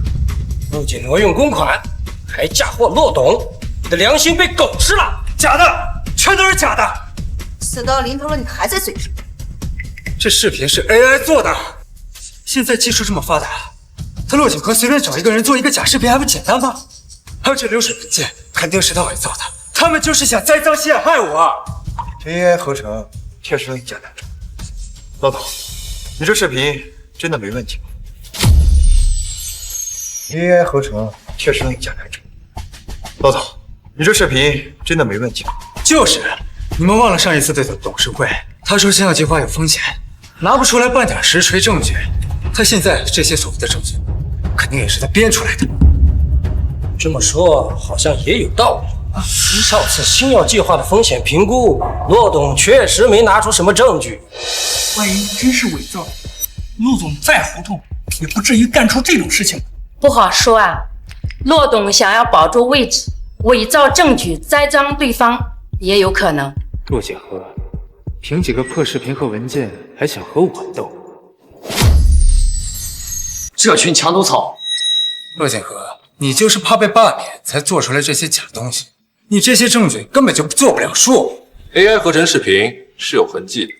不仅挪用公款，还嫁祸骆董，你的良心被狗吃了！假的，全都是假的！死到临头了，你还在嘴上？这视频是 AI 做的，现在技术这么发达，他骆锦和随便找一个人做一个假视频还不简单吗？还有这流水文件，肯定是他伪造的，他们就是想栽赃陷害我。这 AI 合成确实能以假难真。老总，你这视频真的没问题吗？ AI 合成确实能以假难真。老总，你这视频真的没问题吗？就是，你们忘了上一次对的董事会，他说星耀计划有风险，拿不出来半点实锤证据。他现在这些所谓的证据，肯定也是他编出来的。这么说好像也有道理。上次星耀计划的风险评估，骆董确实没拿出什么证据。万一真是伪造的，陆总再糊涂，也不至于干出这种事情。不好说啊，骆董想要保住位置，伪造证据栽赃对方，也有可能。陆锦和，凭几个破视频和文件还想和我斗？这群墙头草！陆锦和，你就是怕被罢免才做出来这些假东西，你这些证据根本就做不了数。AI 合成视频是有痕迹的，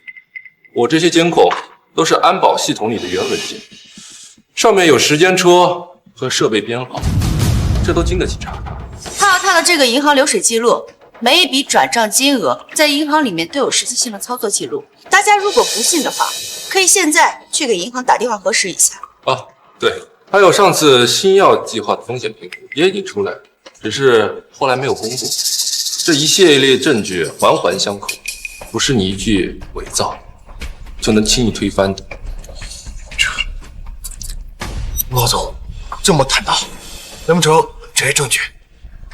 我这些监控都是安保系统里的原文件，上面有时间戳和设备编号，这都经得起查。还有他的这个银行流水记录，每一笔转账金额在银行里面都有实际性的操作记录。大家如果不信的话，可以现在去给银行打电话核实一下。哦，对，还有上次新药计划的风险评估也已经出来了，只是后来没有公布。这一系列证据环环相扣，不是你一句伪造就能轻易推翻的。骆总这么坦荡，难不成这些证据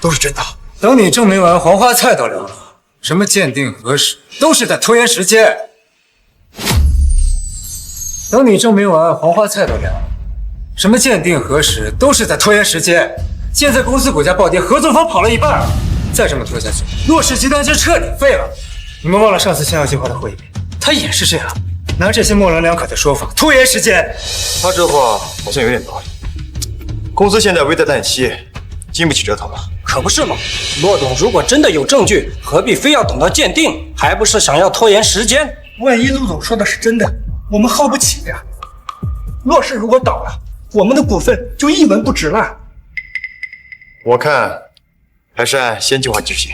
都是真的？等你证明完黄花菜都凉了，什么鉴定核实都是在拖延时间。等你证明完黄花菜都凉了，什么鉴定核实都是在拖延时间。现在公司股价暴跌，合作方跑了一半，再这么拖下去，骆氏集团就彻底废了。你们忘了上次新药计划的会议，他也是这样，拿这些模棱两可的说法拖延时间。他这话好像有点道理。公司现在危在旦夕，经不起折腾了。可不是嘛，骆董如果真的有证据，何必非要等到鉴定？还不是想要拖延时间？万一陆总说的是真的，我们耗不起呀。骆氏如果倒了，我们的股份就一文不值了。我看还是按先计划执行，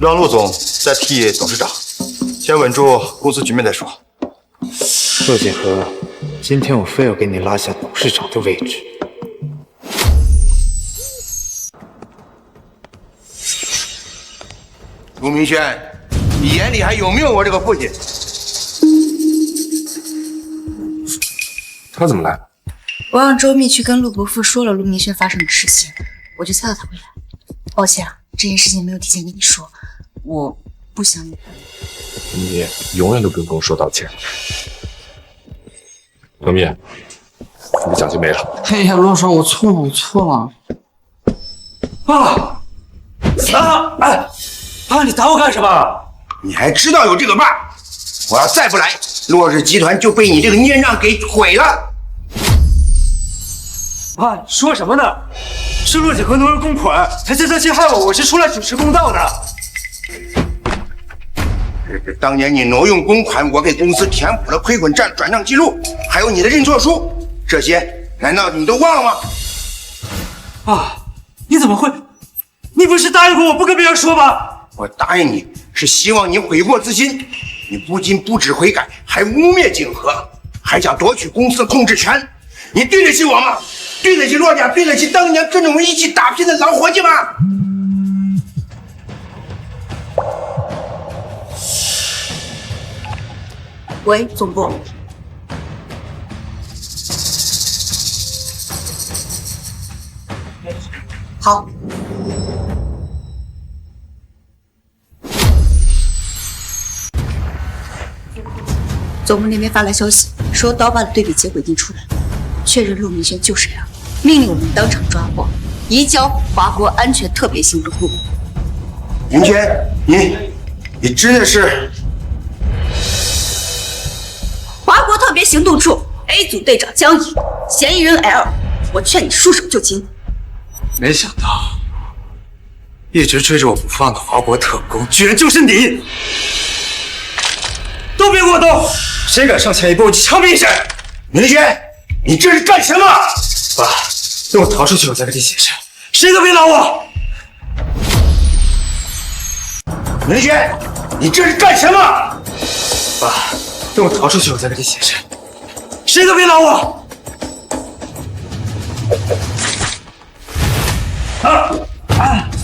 让陆总再替董事长先稳住公司局面再说。陆锦和，今天我非要给你拉下董事长的位置。陆明轩，你眼里还有没有我这个父亲？他怎么来了？我让周密去跟陆伯父说了陆明轩发生的事情，我就猜到他会来。抱歉啊，这件事情没有提前跟你说，我不想你。你永远都不用跟我说道歉。周密，你的奖金没了。哎呀，陆少，我错了，我错了。爸，你打我干什么？你还知道有这个爸？我要再不来，骆氏集团就被你这个孽障给毁了。爸，你说什么呢？是骆锦和挪用公款，才这些害我，我是出来主持公道的。当年你挪用公款，我给公司填补了亏本转账记录，还有你的认错书，这些难道你都忘了吗？爸，你怎么会？你不是答应过我不跟别人说吗？我答应你是希望你悔过自新，你不仅不知悔改，还污蔑景和，还想夺取公司的控制权，你对得起我吗？对得起骆家，对得起当年跟着我们一起打拼的老伙计吗？喂，总部。好。总部那边发来消息，说刀疤的对比结果已经出来了，确认陆明轩就是他，命令我们当场抓获，移交华国安全特别行动部。明轩，你真的是华国特别行动处 A 组队长江乙，嫌疑人 L， 我劝你束手就擒。没想到，一直追着我不放的华国特工，居然就是你！都别给我动！谁敢上前一步，我就枪毙谁！明轩，你这是干什么？爸，等我逃出去，我再跟你解释。谁都别拦我！明轩，你这是干什么？爸，等我逃出去，我再跟你解释。谁都别拦我！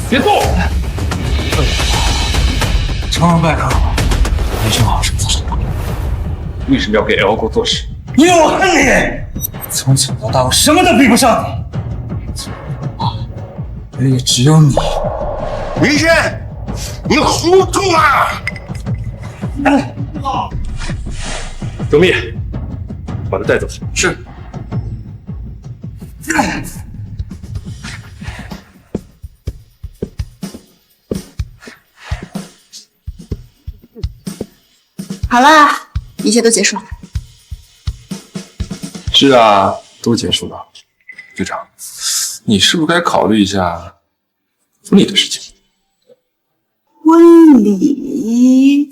别动！成王败寇，没什么好生自身的。为什么要给 L 国做事？因为我恨你！从小到大，我什么都比不上你，也只有你。明轩，你糊涂了！周密，把他带走。是。好了，一切都结束了。是啊，都结束了。队长，你是不是该考虑一下婚礼的事情？婚礼。